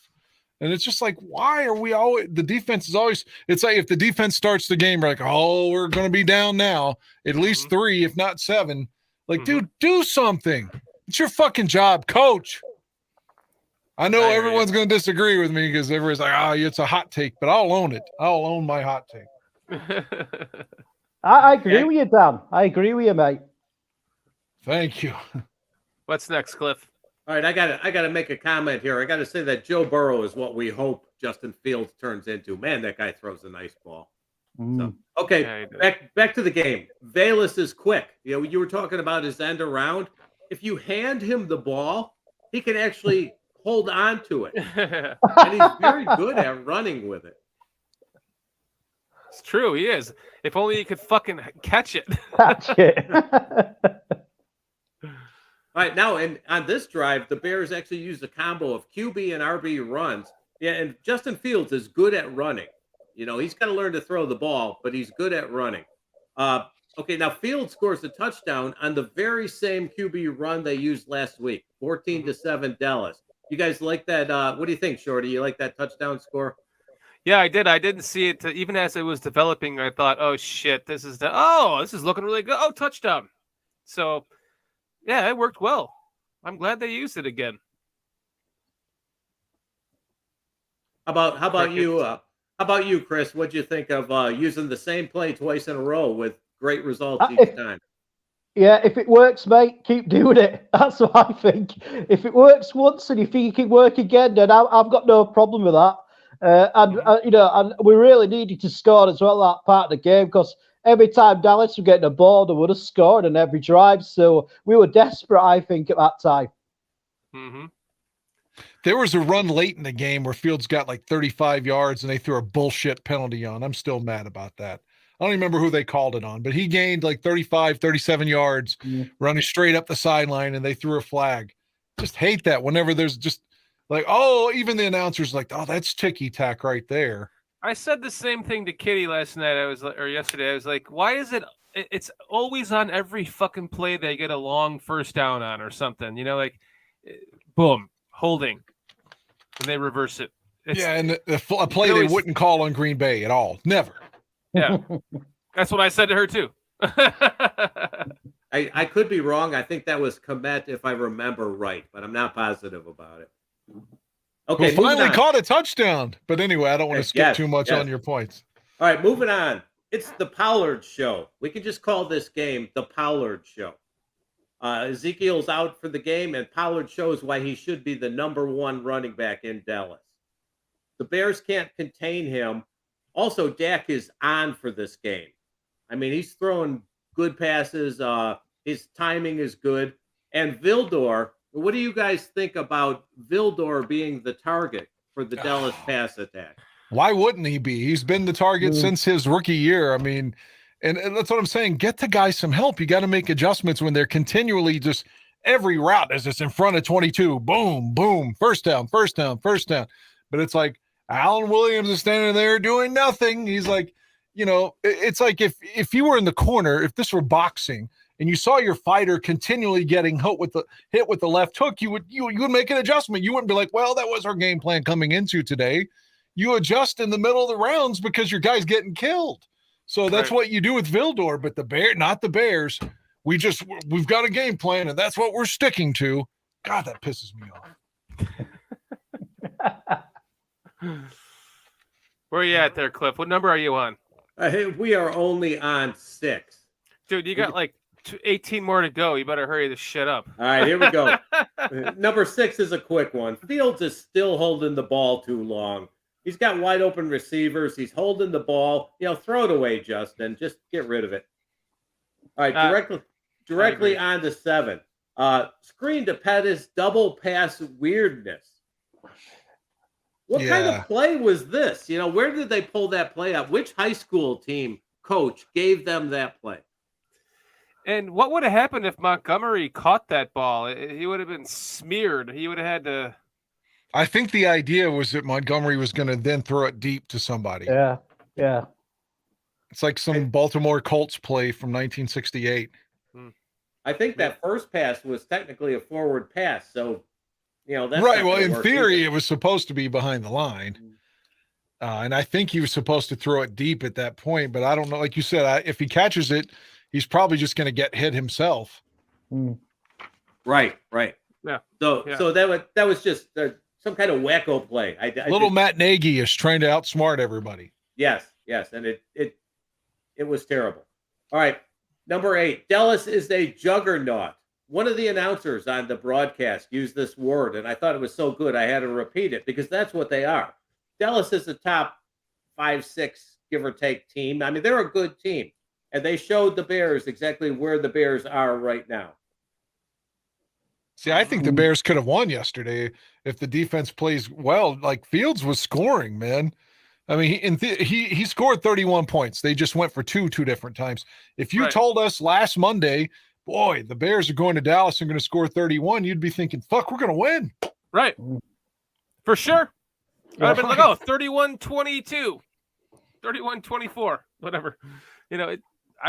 S4: And it's just like, why are we always – the defense is always – it's like if the defense starts the game, we're like, oh, we're going to be down now. At least 3, if not 7. Like, dude, do something. It's your fucking job, coach. I know everyone's going to disagree with me because everybody's like, oh, it's a hot take, but I'll own it. I'll own my hot take.
S6: I agree with you, Dan. I agree with you, mate.
S4: Thank you.
S1: What's next, Cliff?
S5: All right, I got to make a comment here. I got to say that Joe Burrow is what we hope Justin Fields turns into. Man, that guy throws a nice ball. So, okay, back to the game. Valus is quick. You know, you were talking about his end around. If you hand him the ball, he can actually hold on to it. And he's very good at running with it.
S1: It's true, he is. If only he could fucking catch it.
S6: Catch it.
S5: All right, now, and on this drive, the Bears actually used a combo of QB and RB runs. Yeah, and Justin Fields is good at running. You know, he's got to learn to throw the ball, but he's good at running. Okay, now Fields scores a touchdown on the very same QB run they used last week, 14-7 Dallas. You guys like that? What do you think, Shorty? You like that touchdown score?
S1: Yeah, I did. I didn't see it even as it was developing. I thought, oh shit, this is looking really good. Oh, touchdown! So, yeah, it worked well. I'm glad they used it again.
S5: How about you? How about you, Chris? What'd you think of using the same play twice in a row with great results each time?
S6: Yeah, if it works, mate, keep doing it. That's what I think. If it works once and you think it can work again, then I've got no problem with that. And we really needed to score as well that part of the game because every time Dallas were getting a ball, they would have scored on every drive. So we were desperate, I think, at that time.
S1: Mm-hmm.
S4: There was a run late in the game where Fields got like 35 yards and they threw a bullshit penalty on. I'm still mad about that. I don't remember who they called it on, but he gained like 35, 37 yards running straight up the sideline and they threw a flag. Just hate that whenever there's just like, oh, even the announcer's like, oh, that's ticky-tack right there.
S1: I said the same thing to Kitty last night. Yesterday. I was like, why is it's always on every fucking play they get a long first down on or something, you know, like boom, holding, and they reverse it.
S4: And a play they wouldn't call on Green Bay at all. Never.
S1: Yeah. That's what I said to her too.
S5: I could be wrong. I think that was Komet if I remember right, but I'm not positive about it. Okay,
S4: well, finally caught a touchdown. But anyway, I don't want to skip too much on your points.
S5: All right, moving on. It's the Pollard show. We can just call this game the Pollard show. Ezekiel's out for the game, and Pollard shows why he should be the number 1 running back in Dallas. The Bears can't contain him. Also, Dak is on for this game. I mean, he's throwing good passes. His timing is good. And Vildor, what do you guys think about Vildor being the target for the Dallas pass attack?
S4: Why wouldn't he be? He's been the target since his rookie year. I mean, and that's what I'm saying. Get the guy some help. You got to make adjustments when they're continually just every route as it's in front of 22. Boom, boom, first down. but it's like Alan Williams is standing there doing nothing. He's like, it's like if you were in the corner, if this were boxing and you saw your fighter continually getting hit with the left hook, you would make an adjustment. You wouldn't be like, well, that was our game plan coming into today. You adjust in the middle of the rounds because your guy's getting killed. So that's what you do with Vildor, but not the Bears. We've got a game plan, and that's what we're sticking to. God, that pisses me off.
S1: Where are you at there, Cliff? What number are you on?
S5: We are only on 6.
S1: Dude, you got like 18 more to go. You better hurry this shit up.
S5: All right, here we go. Number 6 is a quick one. Fields is still holding the ball too long. He's got wide open receivers. He's holding the ball. Throw it away, Justin. Just get rid of it. All right, directly on to 7. Screen to Pettis, double pass weirdness. What kind of play was this? Where did they pull that play up? Which high school team coach gave them that play?
S1: And what would have happened if Montgomery caught that ball? He would have been smeared. He would have had to.
S4: I think the idea was that Montgomery was going to then throw it deep to somebody.
S6: Yeah.
S4: It's like some Baltimore Colts play from 1968.
S5: I think that first pass was technically a forward pass. So, that's
S4: right. Well, in theory, it was supposed to be behind the line. And I think he was supposed to throw it deep at that point. But I don't know. Like you said, if he catches it, he's probably just going to get hit himself.
S5: Right.
S1: Yeah.
S5: So that was just some kind of wacko play.
S4: Matt Nagy is trying to outsmart everybody.
S5: Yes, and it was terrible. All right, number 8. Dallas is a juggernaut. One of the announcers on the broadcast used this word, and I thought it was so good I had to repeat it because that's what they are. Dallas is a top 5-6 give or take team. I mean, they're a good team, and they showed the Bears exactly where the Bears are right now.
S4: See, I think the Bears could have won yesterday if the defense plays well. Like Fields was scoring, man. I mean, he scored 31 points. They just went for two different times. If you told us last Monday, boy, the Bears are going to Dallas and going to score 31, you'd be thinking, fuck, we're going to win.
S1: Right. For sure. I'd have been like, 31-22, 31-24, whatever. I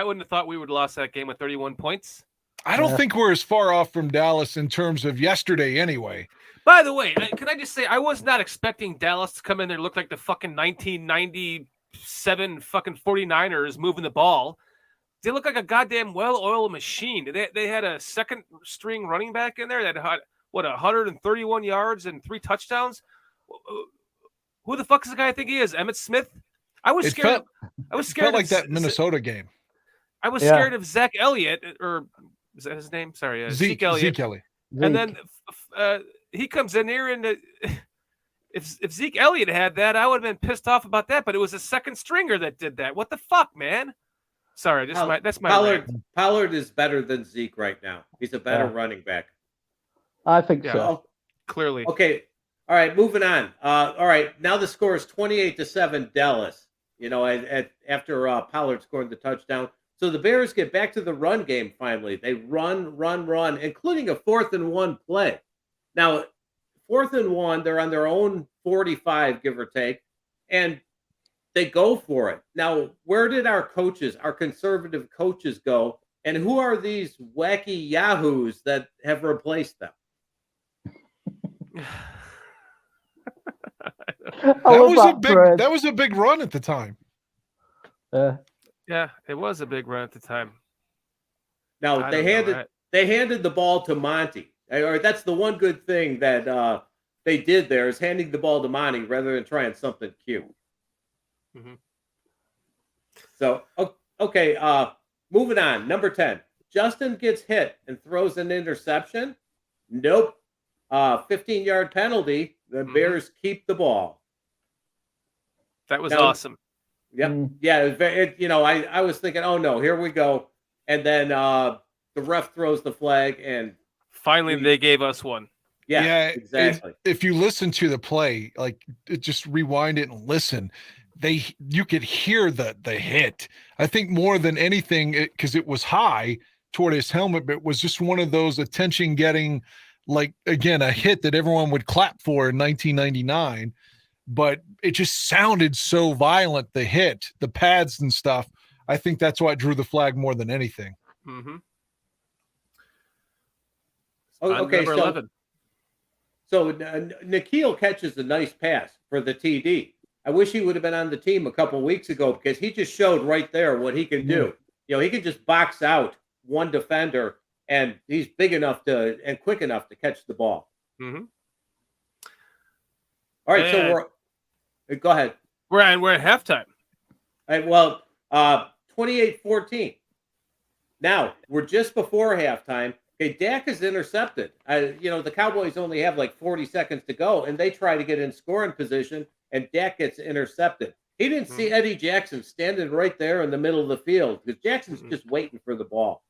S1: wouldn't have thought we would have lost that game with 31 points.
S4: I don't think we're as far off from Dallas in terms of yesterday anyway.
S1: By the way, can I just say, I was not expecting Dallas to come in there and look like the fucking 1997 fucking 49ers moving the ball. They look like a goddamn well-oiled machine. They had a second-string running back in there that had, 131 yards and 3 touchdowns? Who the fuck is the guy I think he is? Emmett Smith? I was scared. I was scared
S4: felt like that Minnesota game.
S1: I was scared of Zach Elliott, or is that his name? Sorry, Zeke Elliott. And then he comes in here, and if Zeke Elliott had that, I would have been pissed off about that. But it was a second stringer that did that. What the fuck, man? Sorry, that's my
S5: Pollard. Pollard is better than Zeke right now. He's a better running back.
S6: I think so.
S1: Clearly.
S5: Okay. All right, moving on. All right, now the score is 28-7 Dallas. After Pollard scored the touchdown. So the Bears get back to the run game finally. They run, including a 4th and 1 play. Now, 4th and 1, they're on their own 45, give or take, and they go for it. Now, where did our conservative coaches go, and who are these wacky yahoos that have replaced them?
S4: That was a big run at the time.
S1: Yeah, it was a big run at the time.
S5: Now they handed the ball to Monty. Or that's the one good thing that they did there is handing the ball to Monty rather than trying something cute.
S1: Mm-hmm.
S5: So okay, moving on. Number 10. Justin gets hit and throws an interception. Nope. 15-yard penalty. The Bears keep the ball.
S1: That was awesome.
S5: Yep. Yeah. I was thinking, oh no, here we go. And then the ref throws the flag, and
S1: finally they gave us one.
S5: Yeah, exactly.
S4: If you listen to the play, just rewind it and listen, you could hear the hit. I think more than anything, because it was high toward his helmet, but it was just one of those attention-getting, a hit that everyone would clap for in 1999. but it just sounded so violent. The hit, the pads and stuff. I think that's why it drew the flag more than anything.
S1: Mm-hmm.
S5: Okay,
S1: number 11.
S5: So Nikhil catches a nice pass for the TD. I wish he would have been on the team a couple weeks ago because he just showed right there what he can do. You know, he can just box out one defender, and he's big enough and quick enough to catch the ball.
S1: Mm-hmm.
S5: All right, so go ahead.
S1: We're at halftime.
S5: All right, well, 28-14. Now, we're just before halftime. Okay, Dak is intercepted. The Cowboys only have like 40 seconds to go, and they try to get in scoring position, and Dak gets intercepted. He didn't see Eddie Jackson standing right there in the middle of the field because Jackson's just waiting for the ball.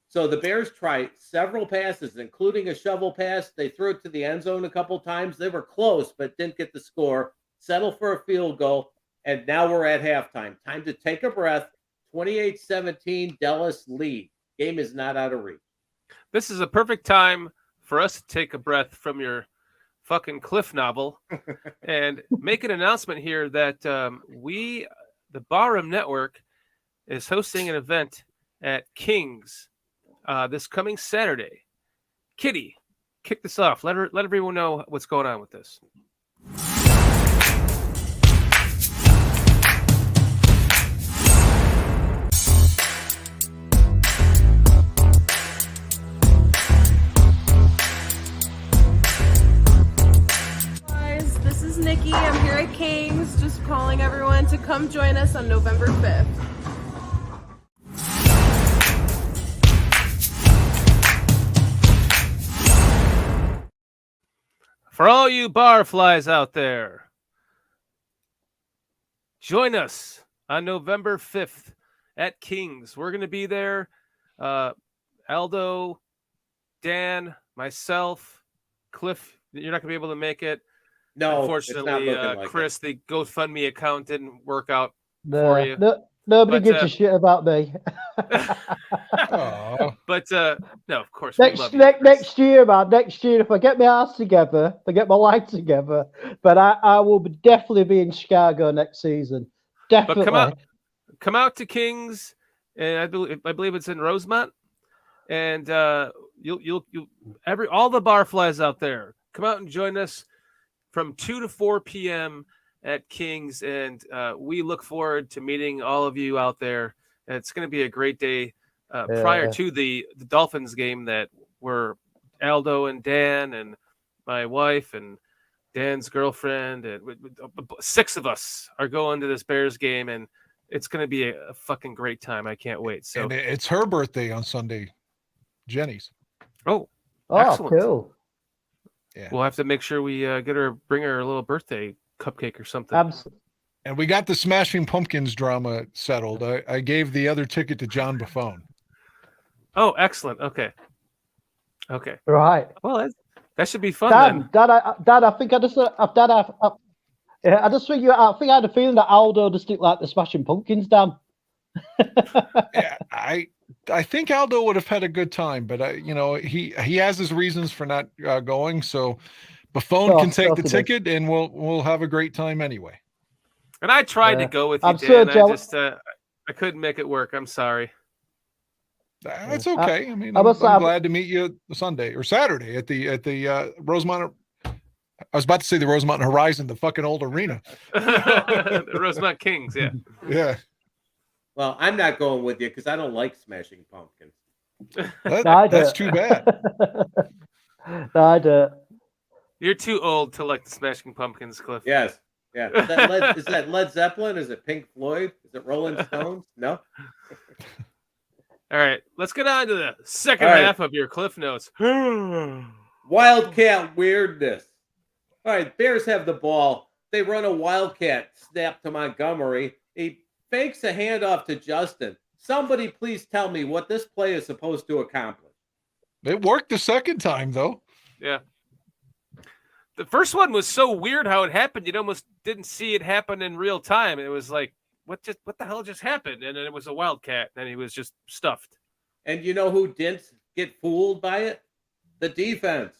S5: So the Bears try several passes, including a shovel pass. They threw it to the end zone a couple times. They were close, but didn't get the score. Settle for a field goal, and now we're at halftime. Time to take a breath. 28-17, Dallas lead. Game is not out of reach.
S1: This is a perfect time for us to take a breath from your fucking Cliff novel and make an announcement here that the Barroom Network, is hosting an event at King's this coming Saturday. Kitty, kick this off. Let everyone know what's going on with this.
S8: Nikki, I'm here at King's, just calling everyone to come join us on November 5th.
S1: For all you barflies out there, join us on November 5th at King's. We're going to be there. Aldo, Dan, myself, Cliff, you're not going to be able to make it.
S5: No,
S1: unfortunately,
S5: like
S1: Chris, the GoFundMe account didn't work out for you.
S6: Nobody gives a shit about me.
S1: But no, of course.
S6: Next year, man. Next year, if I get my ass together, if I get my life together, but I will definitely be in Chicago next season. Definitely.
S1: But come out to King's, and I believe it's in Rosemont, and you'll all the barflies out there, come out and join us from 2 to 4 p.m. at King's, and we look forward to meeting all of you out there. And it's going to be a great day prior to the Dolphins game that were Aldo and Dan and my wife and Dan's girlfriend, and 6 of us are going to this Bears game, and it's going to be a fucking great time. I can't wait. So,
S4: and it's her birthday on Sunday, Jenny's.
S1: Oh, excellent.
S6: Cool.
S4: Yeah.
S1: We'll have to make sure we bring her a little birthday cupcake or something.
S6: Absolutely.
S4: And we got the Smashing Pumpkins drama settled. I gave the other ticket to John Buffone.
S1: Oh, excellent. Okay.
S6: Right.
S1: Well, that should be fun. Then.
S6: Dad, I think I just think I had a feeling that Aldo just didn't like the Smashing Pumpkins, Dan.
S4: Yeah, I think Aldo would have had a good time, but he has his reasons for not going. So Buffone can take the ticket, and we'll have a great time anyway.
S1: And I tried to go with you,
S6: Dan.
S1: I couldn't make it work. I'm sorry.
S4: That's okay. I mean, I'm glad to meet you Sunday or Saturday at the Rosemont. I was about to say the Rosemont Horizon, the fucking old arena.
S1: The Rosemont Kings, yeah.
S4: Yeah.
S5: Well, I'm not going with you because I don't like Smashing Pumpkins.
S4: That's too bad.
S6: No, I do.
S1: You're too old to like the Smashing Pumpkins, Cliff.
S5: Yes. Yeah. Is that Led Zeppelin? Is it Pink Floyd? Is it Rolling Stones? No.
S1: All right. Let's get on to the second half of your Cliff Notes.
S5: Wildcat weirdness. All right. Bears have the ball. They run a Wildcat snap to Montgomery. He fakes a handoff to Justin. Somebody please tell me what this play is supposed to accomplish.
S4: It worked the second time, though.
S1: Yeah. The first one was so weird how it happened. You almost didn't see it happen in real time. It was like, what the hell just happened? And then it was a Wildcat, and he was just stuffed.
S5: And you know who didn't get fooled by it? The defense.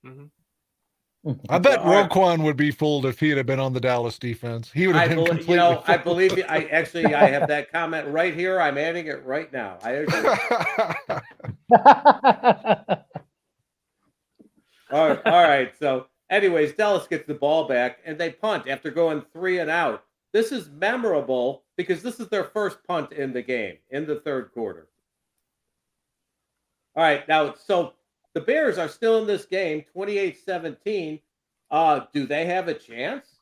S1: Mm-hmm.
S4: I bet
S5: All right.
S4: Roquan would be fooled if he'd have been on the Dallas defense. He would have been completely
S5: I
S4: fooled.
S5: believe you. I have that comment right here. I'm adding it right now. I agree. All right. So, anyways, Dallas gets the ball back and they punt after going 3 and out. This is memorable because this is their first punt in the game in the third quarter. All right. Now, so the Bears are still in this game, 28-17. Do they have a chance?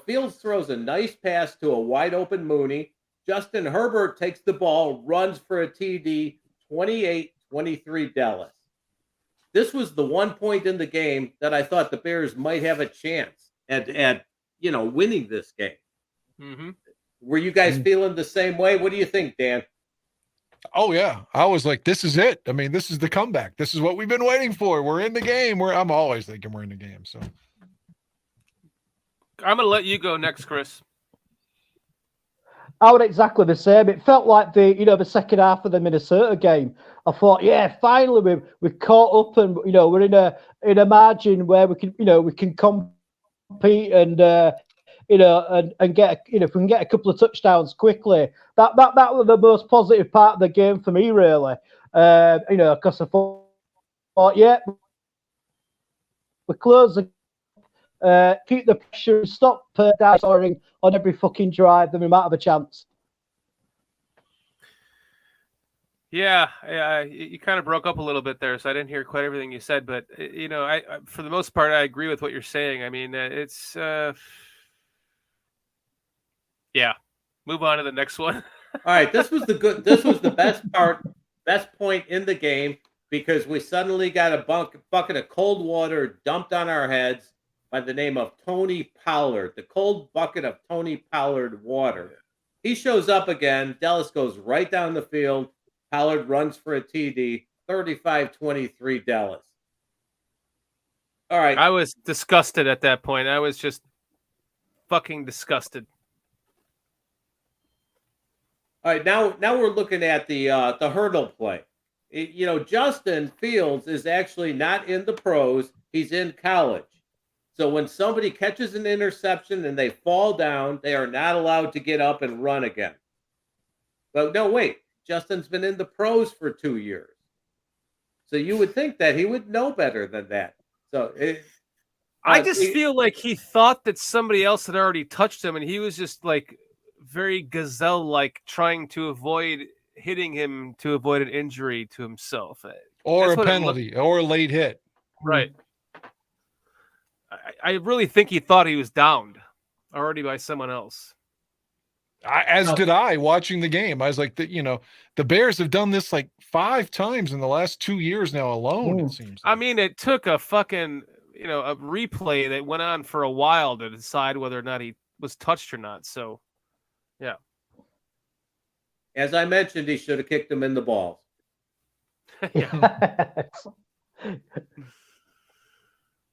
S5: Fields throws a nice pass to a wide open Mooney. Justin Herbert takes the ball, runs for a TD, 28-23 Dallas. This was the one point in the game that I thought the Bears might have a chance at winning this game.
S1: Mm-hmm.
S5: Were you guys feeling the same way? What do you think, Dan?
S4: Oh yeah, I was like, this is it. I mean, this is the comeback. This is what we've been waiting for. We're in the game. I'm always thinking we're in the game. So
S1: I'm going to let you go next, Chris.
S6: I would exactly the same. It felt like the second half of the Minnesota game. I thought, yeah, finally we're caught up, and we're in a margin where we can compete and and get if we can get a couple of touchdowns quickly. That was the most positive part of the game for me, really. Because I thought, yeah, we're closing. Keep the pressure, stop down scoring on every fucking drive, then we might have a chance.
S1: Yeah, you kind of broke up a little bit there, so I didn't hear quite everything you said. But I for the most part, I agree with what you're saying. I mean, it's yeah. Move on to the next one.
S5: All right, this was the best point in the game because we suddenly got a bucket of cold water dumped on our heads by the name of Tony Pollard, the cold bucket of Tony Pollard water. He shows up again. Dallas goes right down the field. Pollard runs for a TD, 35-23 Dallas. All right.
S1: I was disgusted at that point. I was just fucking disgusted.
S5: All right, now we're looking at the hurdle play. Justin Fields is actually not in the pros. He's in college. So when somebody catches an interception and they fall down, they are not allowed to get up and run again. But no, wait. Justin's been in the pros for 2 years. So you would think that he would know better than that. So
S1: I just feel like he thought that somebody else had already touched him, and he was just like very gazelle-like trying to avoid hitting him to avoid an injury to himself.
S4: Or a penalty or a late hit.
S1: Right. I really think he thought he was downed already by someone else.
S4: As did I watching the game. I was like, the Bears have done this like 5 times in the last 2 years now alone, it seems.
S1: I mean, it took a fucking, a replay that went on for a while to decide whether or not he was touched or not. So, yeah.
S5: As I mentioned, he should have kicked him in the balls.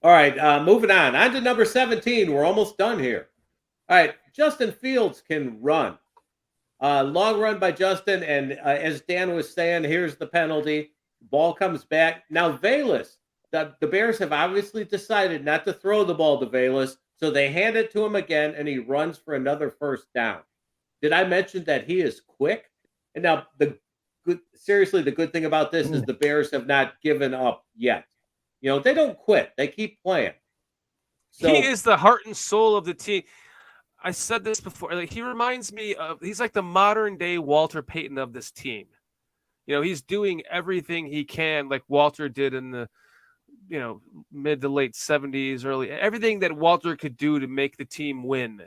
S5: All right, moving on. On to number 17. We're almost done here. All right, Justin Fields can run. Long run by Justin, and as Dan was saying, here's the penalty. Ball comes back. Now, Valus, the Bears have obviously decided not to throw the ball to Valus, so they hand it to him again, and he runs for another first down. Did I mention that he is quick? And now, the good thing about this is the Bears have not given up yet. They don't quit. They keep playing. So,
S1: he is the heart and soul of the team. I said this before. Like, he reminds me of, he's like the modern day Walter Payton of this team. He's doing everything he can, like Walter did in the, mid to late 70s, everything that Walter could do to make the team win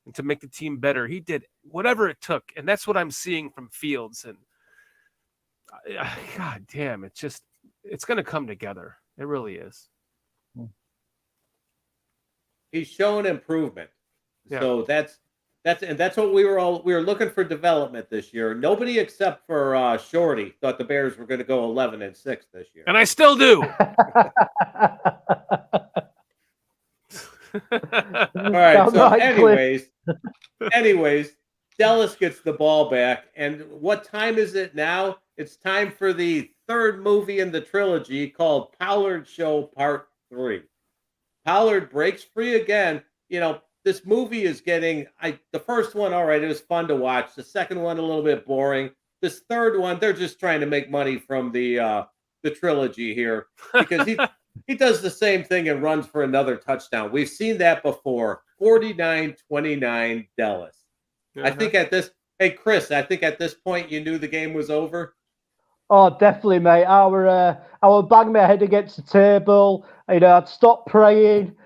S1: and to make the team better. He did whatever it took. And that's what I'm seeing from Fields. And God damn, it's going to come together. It really is.
S5: He's shown improvement.
S1: Yeah.
S5: So that's what we were looking for development this year. Nobody except for Shorty thought the Bears were going to go 11-6 this year.
S1: And I still do.
S5: All right. So anyways, Dallas gets the ball back. And what time is it now? It's time for the third movie in the trilogy called Pollard Show Part 3. Pollard breaks free again. This movie is getting the first one, all right, it was fun to watch. The second one, a little bit boring. This third one, they're just trying to make money from the trilogy here because he does the same thing and runs for another touchdown. We've seen that before. 49-29 Dallas. I think hey Chris, I think at this point you knew the game was over.
S6: Oh, definitely, mate. I would bang my head against the table. I'd stop praying.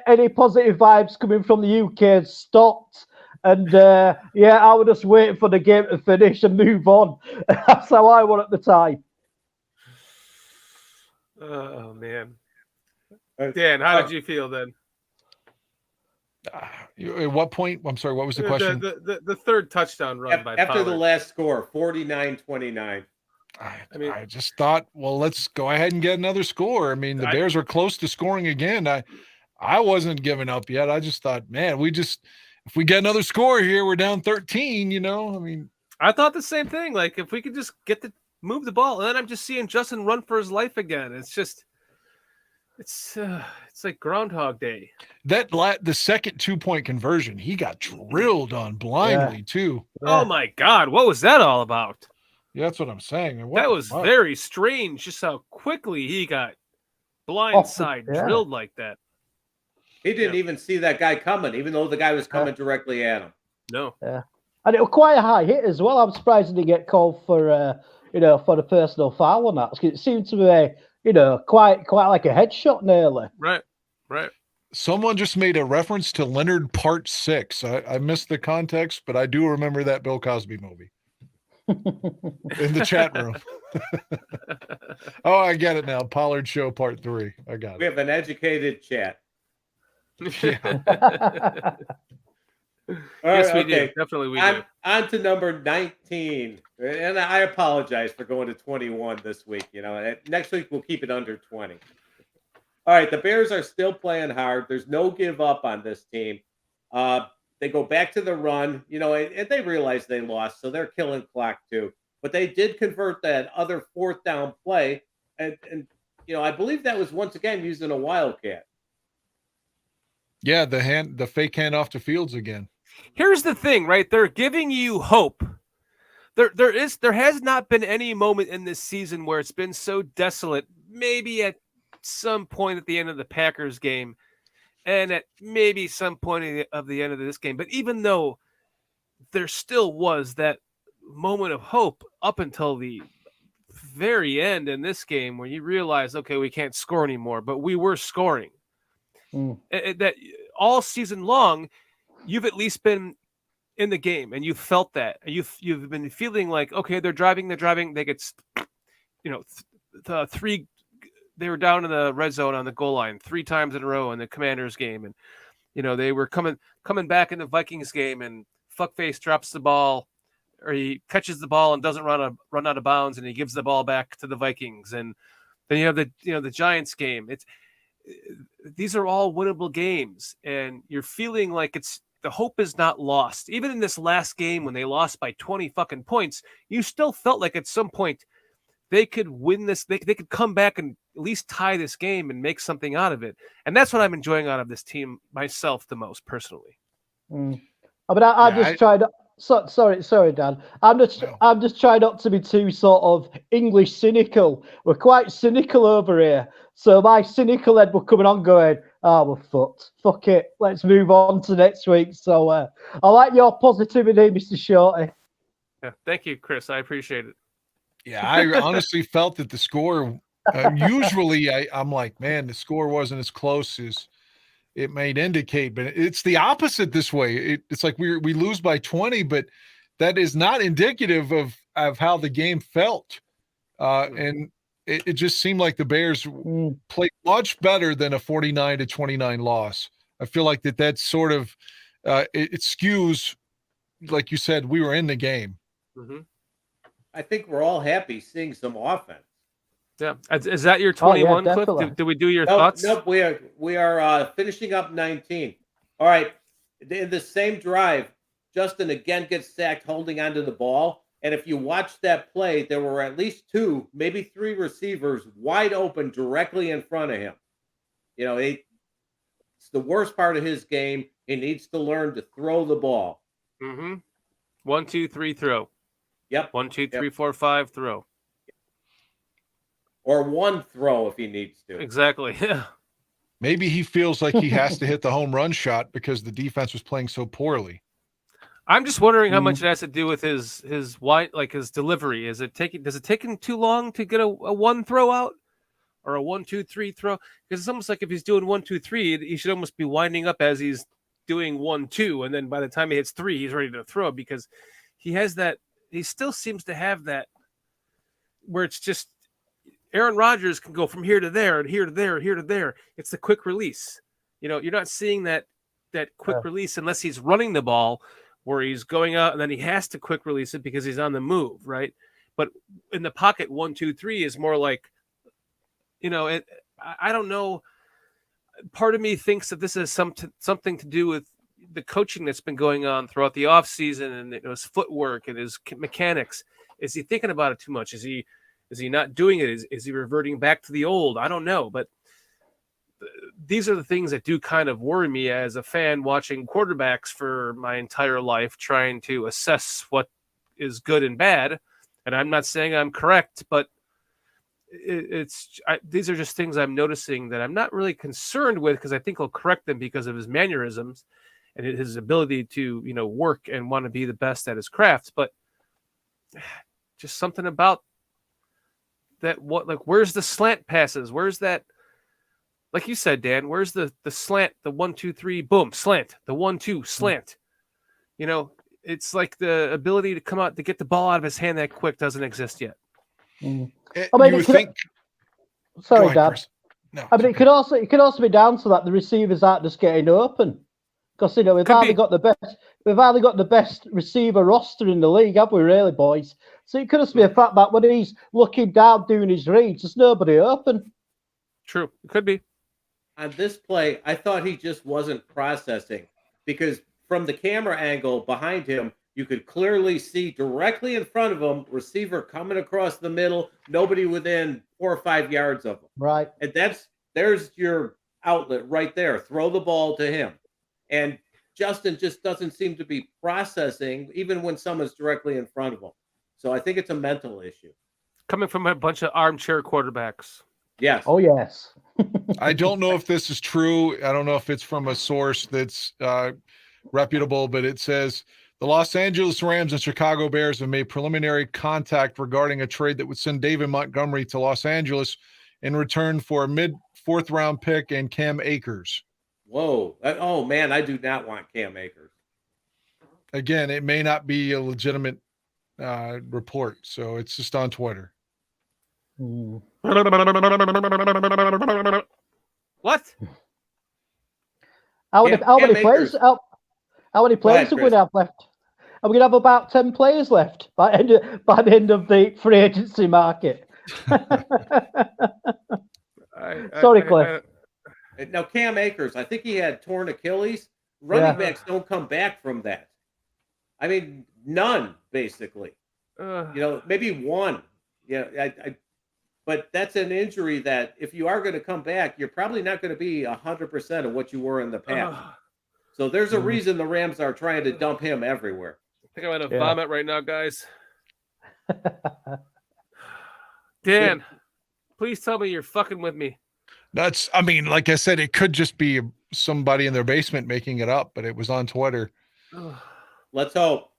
S6: Any positive vibes coming from the UK stopped. And I was just waiting for the game to finish and move on. That's how I was at the time.
S1: Oh man, Dan, how did you feel then?
S4: At what point? I'm sorry. What was the question?
S1: The third touchdown run by
S5: after
S1: Pollard.
S5: the last score, 49-29.
S4: I just thought, well, let's go ahead and get another score. I mean, the Bears are close to scoring again. I wasn't giving up yet. I just thought, man, if we get another score here, we're down 13. I mean,
S1: I thought the same thing. Like if we could just move the ball, and then I'm just seeing Justin run for his life again. It's like Groundhog Day.
S4: The second 2-point conversion, he got drilled on blindly too.
S1: Oh my God, what was that all about?
S4: Yeah, that's what I'm saying.
S1: That was very strange, just how quickly he got blindside drilled like that.
S5: He didn't even see that guy coming, even though the guy was coming directly at him.
S1: No.
S6: Yeah. And it was quite a high hit as well. I'm surprised he didn't get called for for the personal foul on that. It seemed to be, quite like a headshot nearly.
S1: Right.
S4: Someone just made a reference to Leonard Part 6. I missed the context, but I do remember that Bill Cosby movie. In the chat room. Oh, I get it now. Pollard Show Part 3. I got it.
S5: We have an educated chat.
S1: Yeah. Yes, we do. Definitely we do.
S5: On to number 19. And I apologize for going to 21 this week. Next week we'll keep it under 20. All right, the Bears are still playing hard. There's no give up on this team. They go back to the run, and they realize they lost, so they're killing clock too. But they did convert that other fourth down play, and I believe that was once again using a wildcat.
S4: Yeah, the fake handoff to Fields again.
S1: Here's the thing, right? They're giving you hope. There has not been any moment in this season where it's been so desolate. Maybe at some point at the end of the Packers game, and at maybe some point of the end of this game. But even though there still was that moment of hope up until the very end in this game where you realize, okay, we can't score anymore, but we were scoring. That all season long, you've at least been in the game and you felt that. You've been feeling like, okay, they're driving. They get, three. They were down in the red zone on the goal line 3 times in a row in the Commanders game. And, they were coming back in the Vikings game and fuckface drops the ball or he catches the ball and doesn't run out of bounds and he gives the ball back to the Vikings. And then you have the Giants game. These are all winnable games and you're feeling like the hope is not lost. Even in this last game when they lost by 20 fucking points, you still felt like at some point they could win this. They could come back and at least tie this game and make something out of it. And that's what I'm enjoying out of this team myself the most personally.
S6: I just tried. Sorry, Dan. I'm just trying not to be too sort of English cynical. We're quite cynical over here. So my cynical head were coming on going, we're fucked. Fuck it. Let's move on to next week. So I like your positivity, Mr. Shorty.
S1: Yeah, thank you, Chris. I appreciate it.
S4: Yeah, I honestly felt that the score, usually I'm like, man, the score wasn't as close as it might indicate, but it's the opposite this way. It's like we lose by 20, but that is not indicative of how the game felt. And it just seemed like the Bears played much better than a 49-29 loss. I feel like that's sort of it skews, like you said, we were in the game.
S1: Mm-hmm.
S5: I think we're all happy seeing some offense.
S1: Yeah. Is that your 21,
S6: yeah,
S1: Cliff? Did we do your thoughts?
S5: Nope. We are finishing up 19. All right. In the same drive, Justin again gets sacked holding onto the ball. And if you watch that play, there were at least 2, maybe 3 receivers wide open directly in front of him. It's the worst part of his game. He needs to learn to throw the ball.
S1: Mm-hmm. 1, 2, 3, throw.
S5: Yep.
S1: 1, 2, 3, 4, 5, throw.
S5: Or one throw if he needs to.
S1: Exactly. Yeah.
S4: Maybe he feels like he has to hit the home run shot because the defense was playing so poorly.
S1: I'm just wondering how much it has to do with his his delivery. Does it take him too long to get a one throw out or a 1, 2, 3 throw? Because it's almost like if he's doing 1, 2, 3, he should almost be winding up as he's doing 1, 2, and then by the time he hits 3, he's ready to throw because he has that. He still seems to have that where it's just Aaron Rodgers can go from here to there and here to there and here to there. It's the quick release. You're not seeing that quick release unless he's running the ball where he's going out and then he has to quick release it because he's on the move, right? But in the pocket, 1, 2, 3 is more like, I don't know. Part of me thinks that this is something to do with the coaching that's been going on throughout the offseason and his footwork and his mechanics. Is he thinking about it too much? Is he not doing it? Is he reverting back to the old? I don't know. But these are the things that do kind of worry me as a fan watching quarterbacks for my entire life, trying to assess what is good and bad. And I'm not saying I'm correct, but these are just things I'm noticing that I'm not really concerned with because I think he'll correct them because of his mannerisms and his ability to, work and want to be the best at his craft. But just something about that. Where's the slant passes? Where's that? Like you said, Dan, where's the slant, the 1, 2, 3, boom, slant, the 1, 2, slant. It's like the ability to come out to get the ball out of his hand that quick doesn't exist yet.
S6: Mm.
S4: Sorry,
S6: Dad.
S4: Chris. No,
S6: I mean, it could also be down to that the receivers aren't just getting open because we've hardly got the best receiver roster in the league, have we, really, boys? So it could just be a fact that when he's looking down doing his reads, there's nobody open.
S1: True, it could be.
S5: On this play, I thought he just wasn't processing because from the camera angle behind him, you could clearly see directly in front of him, receiver coming across the middle, nobody within 4 or 5 yards of him.
S6: Right.
S5: And there's your outlet right there. Throw the ball to him. And Justin just doesn't seem to be processing even when someone's directly in front of him. So I think it's a mental issue.
S1: Coming from a bunch of armchair quarterbacks.
S5: Yes.
S6: Oh, yes.
S4: I don't know if this is true. I don't know if it's from a source that's reputable, but it says the Los Angeles Rams and Chicago Bears have made preliminary contact regarding a trade that would send David Montgomery to Los Angeles in return for a mid-4th round pick and Cam Akers.
S5: Whoa. Oh, man, I do not want Cam Akers.
S4: Again, it may not be a legitimate report, so it's just on Twitter.
S1: What?
S6: How many players are we going to have left? Are we going to have about 10 players left by the end of the free agency market? Sorry, Cliff.
S5: Now, Cam Akers, I think he had torn Achilles. Running backs don't come back from that. I mean, none, basically. Maybe one. Yeah, but that's an injury that if you are going to come back, you're probably not going to be 100% of what you were in the past. So there's a reason the Rams are trying to dump him everywhere.
S1: I think I'm going to vomit right now, guys. Dan, please tell me you're fucking with me.
S4: Like I said, it could just be somebody in their basement making it up, but it was on Twitter.
S5: Let's hope.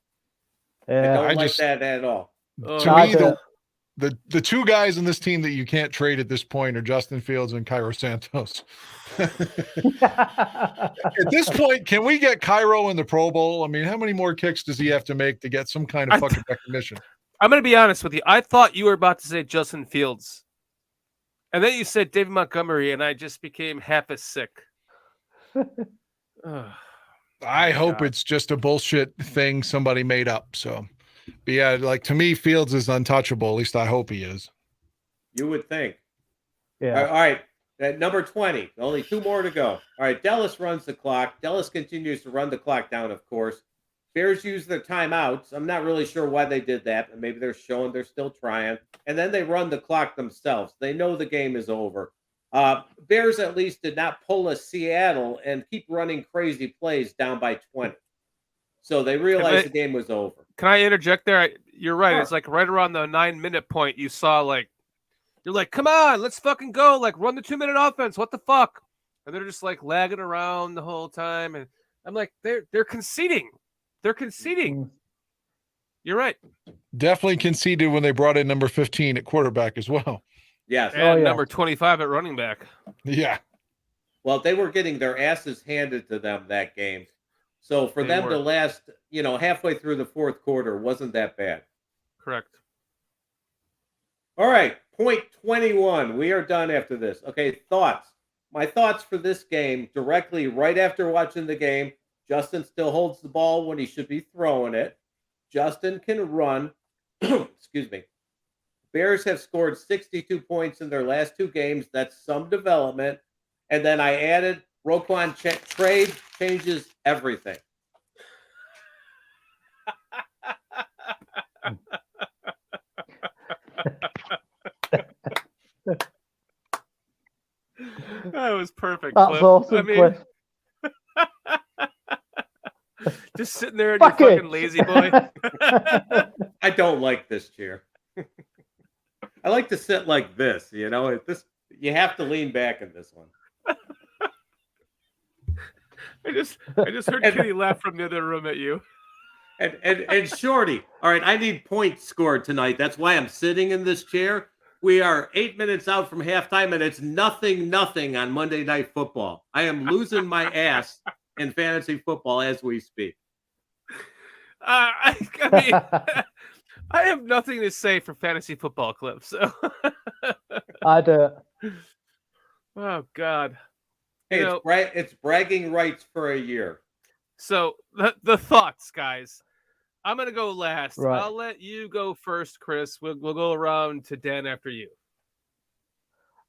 S5: I don't like that at all.
S4: To me, the two guys in this team that you can't trade at this point are Justin Fields and Cairo Santos. At this point, can we get Cairo in the Pro Bowl? I mean, how many more kicks does he have to make to get some kind of fucking recognition?
S1: I'm going to be honest with you. I thought you were about to say Justin Fields. And then you said David Montgomery, and I just became half as sick.
S4: I hope it's just a bullshit thing somebody made up. So, but yeah, to me, Fields is untouchable. At least I hope he is.
S5: You would think.
S6: Yeah.
S5: All right. At number 20, only 2 more to go. All right. Dallas runs the clock. Dallas continues to run the clock down, of course. Bears use their timeouts. I'm not really sure why they did that, but maybe they're showing they're still trying. And then they run the clock themselves. They know the game is over. Bears at least did not pull a Seattle and keep running crazy plays down by 20. So they realized the game was over.
S1: Can I interject there? You're right.
S5: Sure.
S1: It's like right around the 9-minute point, you saw you're like, come on, let's fucking go. Like, run the 2-minute offense. What the fuck? And they're just like lagging around the whole time. And I'm like, they're conceding. They're conceding. You're right.
S4: Definitely conceded when they brought in number 15 at quarterback as well.
S5: Yes.
S1: And number 25 at running back.
S4: Yeah.
S5: Well, they were getting their asses handed to them that game. So for them to last, halfway through the fourth quarter wasn't that bad.
S1: Correct.
S5: All right. Point 21. We are done after this. Okay. Thoughts. My thoughts for this game directly right after watching the game. Justin still holds the ball when he should be throwing it. Justin can run. Excuse me. Bears have scored 62 points in their last 2 games. That's some development. And then I added Roquan trade changes everything.
S1: That was perfect.
S6: That's
S1: Cliff.
S6: awesome, Cliff.
S1: Just sitting there in your fucking lazy boy.
S5: I don't like this chair. I like to sit like this, This you have to lean back in this one.
S1: I just heard Kitty laugh from the other room at you.
S5: And Shorty, all right, I need points scored tonight. That's why I'm sitting in this chair. We are 8 minutes out from halftime, and it's 0-0 on Monday Night Football. I am losing my ass in fantasy football as we speak.
S1: I mean, I have nothing to say for fantasy football, Clip. So
S6: I do.
S1: Oh God.
S5: Hey, it's bragging rights for a year.
S1: So the thoughts, guys. I'm gonna go last.
S6: Right.
S1: I'll let you go first, Chris. We'll go around to Dan after you.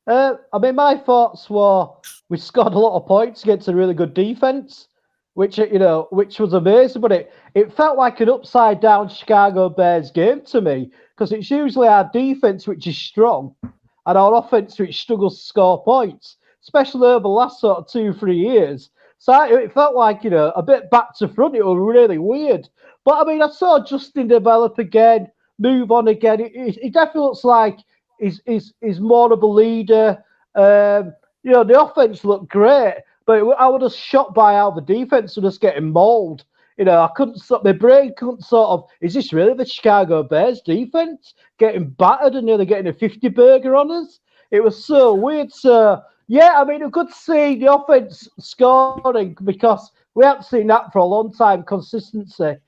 S6: I mean, my thoughts were we scored a lot of points against a really good defense, which was amazing. But it felt like an upside down Chicago Bears game to me because it's usually our defense which is strong and our offense which struggles to score points, especially over the last sort of 2-3 years. So it felt like a bit back to front. It was really weird. But I mean, I saw Justin develop again, move on again. It definitely looks like he's more of a leader. The offense looked great, but I was shocked by how the defense was just getting mauled. I couldn't stop. My brain couldn't sort of. Is this really the Chicago Bears defense getting battered and nearly getting a 50 burger on us? It was so weird. So yeah, I mean, it's good to see the offense scoring because we haven't seen that for a long time. Consistency.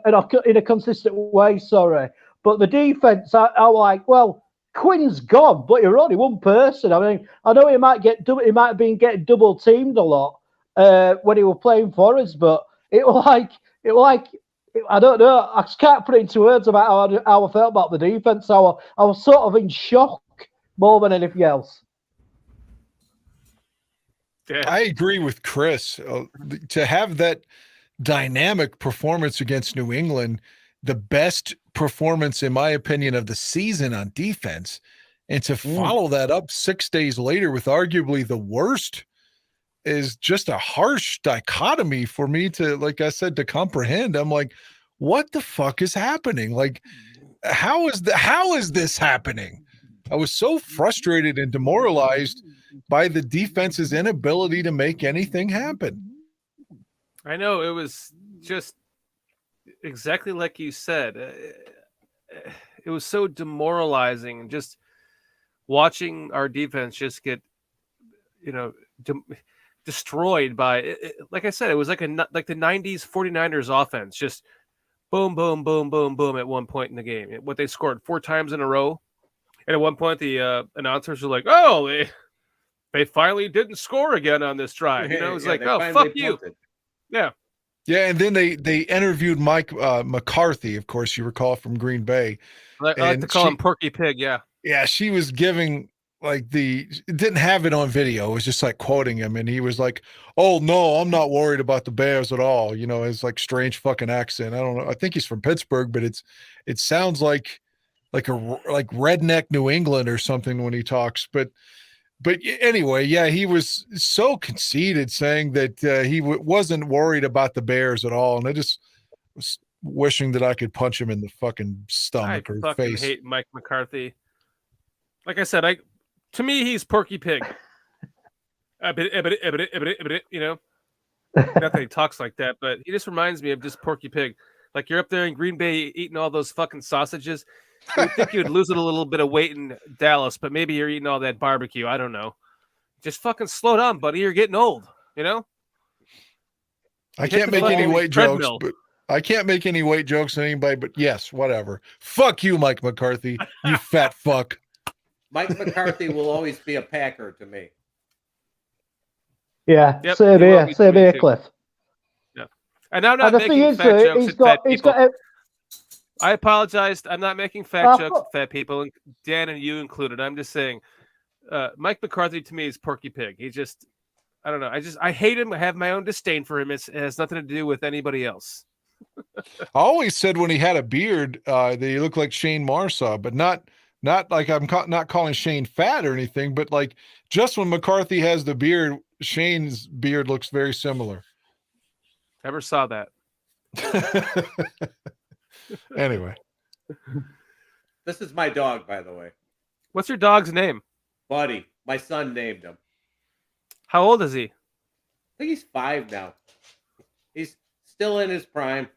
S6: In a consistent way, sorry. But the defense, I was like, well, Quinn's gone, but you're only one person. I mean, I know he might have been getting double teamed a lot when he was playing for us, but it was like I don't know. I just can't put it into words about how I felt about the defense. I was sort of in shock more than anything else.
S1: Yeah.
S4: I agree with Chris. To have that dynamic performance against New England, the best performance, in my opinion, of the season on defense, and to follow that up 6 days later with arguably the worst is just a harsh dichotomy for me to, like I said, to comprehend. I'm like, what the fuck is happening? Like, how is this happening? I was so frustrated and demoralized by the defense's inability to make anything happen.
S1: I know, it was just exactly like you said. It was so demoralizing, and just watching our defense just get, destroyed by. Like I said, it was like the '90s 49ers offense, just boom, boom, boom, boom, boom at one point in the game. What they scored 4 times in a row, and at one point the announcers were like, "Oh, they finally didn't score again on this drive." It's like, "Oh, fuck you."
S5: Punted.
S1: Yeah.
S4: Yeah, and then they interviewed Mike McCarthy, of course, you recall, from Green Bay.
S1: I like to call him Porky Pig, yeah.
S4: Yeah, she was giving didn't have it on video. It was just like quoting him, and he was like, "Oh no, I'm not worried about the Bears at all." It's like strange fucking accent. I don't know. I think he's from Pittsburgh, but it sounds like redneck New England or something when he talks. But But anyway, yeah, he was so conceited, saying that he wasn't worried about the Bears at all, and I just was wishing that I could punch him in the fucking
S1: I
S4: stomach or
S1: fucking
S4: face.
S1: hate Mike McCarthy. Like I said, to me he's Porky Pig. You know, not that he talks like that, but he just reminds me of just Porky Pig. Like you're up there in Green Bay eating all those fucking sausages. You would think you'd lose a little bit of weight in Dallas, but maybe you're eating all that barbecue. I don't know. Just fucking slow down, buddy. You're getting old, you know?
S4: I can't make any weight jokes, but I can't make any weight jokes on anybody, but yes, whatever. Fuck you, Mike McCarthy, you fat fuck.
S5: Mike McCarthy will always be a Packer to me.
S6: Yeah,
S1: Yep,
S6: same
S1: he will
S6: here,
S1: be
S6: same
S1: to me
S6: here,
S1: too.
S6: Cliff.
S1: Yeah. And I'm not
S6: And the thing
S1: making
S6: is,
S1: fat jokes at fat
S6: he's
S1: people.
S6: got a,
S1: I apologize. I'm not making fat
S6: I've
S1: jokes
S6: got-
S1: at fat people, and Dan and you included. I'm just saying, Mike McCarthy to me is Porky Pig. He just, I don't know. I hate him. I have my own disdain for him. It has nothing to do with anybody else.
S4: I always said when he had a beard that he looked like Shane Marsaw, but not like I'm not calling Shane fat or anything, but like just when McCarthy has the beard, Shane's beard looks very similar.
S1: Never saw that.
S4: Anyway,
S5: This is my dog, by the way.
S1: What's your dog's name?
S5: Buddy. My son named him.
S1: How old is he?
S5: I think he's 5 now. He's still in his prime.